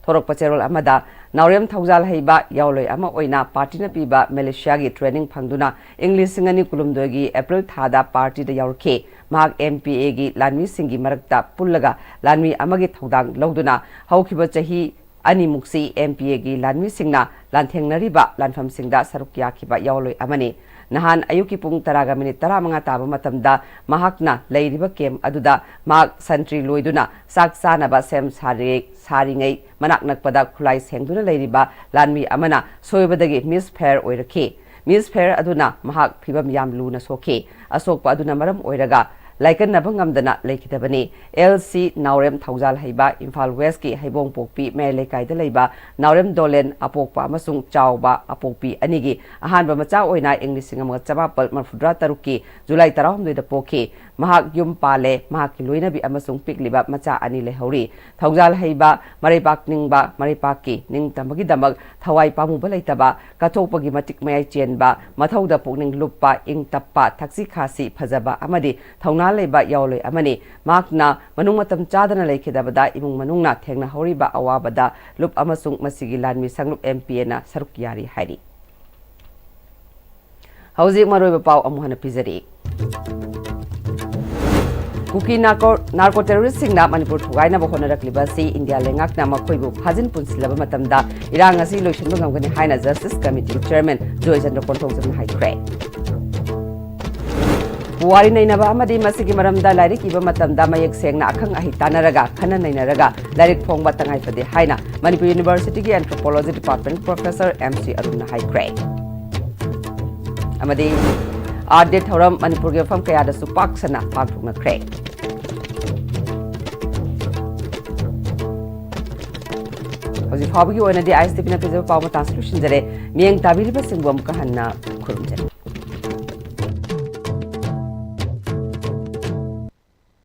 S1: Thorok Pacherol Amada Naurem Thaujal Haiba Yauloi Ama Oina Party na piba Malaysia gi training phangduna English singani kulumdogi April thada party da yaurke Mahak MPA gi lanmi singi marakta pullaga lanmi amagi thodang lauduna haukiba chahi ani muksi MPA gi lanmi singna lanthengnariba lanfam singda sarukya khiba yauloi amani nahan ayuki pung taraga minute tara manga taba matamda mahakna leiriba kem aduda mahak santri loiduna saksana ba sem saringai manak nakpada khulai sengduna leiriba lanmi amana soibadagi misfire oirake misfire aduna mahak phibam yam luna soke asokpa aduna maram oiraga Laikan Nabangamdana Lakidabani, LC Naurem Thaujal Haiba, Imphal West ki Haibong Pokpi, May Lekai de Laiba, Naurem Dolen, Apokpa, Masung Chauba, Apokpi, Anigi, Ahan Bamacha Oina, English Singam Chabapal, Mafudra Taruki, July Taram with the Poke, Mahak Yum Pale, Mahakiluina bi Amasung Pigliba, Macha Anile Hori, Thaujal Haiba, Maripak Ningba, Maripaki, Ning Tamagi Damag, Thawai Pamubalaitaba, Katopagi Matik May Chenba, Mathauda Pugning Lupa, Ing Tapa, Taxi Kasi, Pazaba, Amadi, Tauna Leba Yauloi Amani, Makna, Manumatam Chadana Lakidabada, Imung Manungna, Tengna Horiba Awabada, Lup Amasung Masigilan, Misanglup MPN, Sarukiari Hari. How's Maroba Pau Amuhana Pizari? Kuki narco terrorist singna Manipur Tugaina Bohona Klibasi, India Lengak Namakoibu, Hazin Punsilaba Matamda, Irangasi Lushan Haina Justice Committee Chairman, Joyce and the Controls of High Cray. Buari Nainaba Amadi Masiki Maramda Larik Ibamatamda Mayak Sengna Akang Ahitanaraga, Kana Nainaraga, Larik Pong Batangai for the Haina, Manipur University Anthropology Department Professor MC Aruna High Cray. Amadi Art Thoram Manipur from Kayada Supaksana, Pagpuna Cray. How's Hobby on a day I step in a piece of power solution today, Miang Tabili Basingwam Kahana Kurumjan.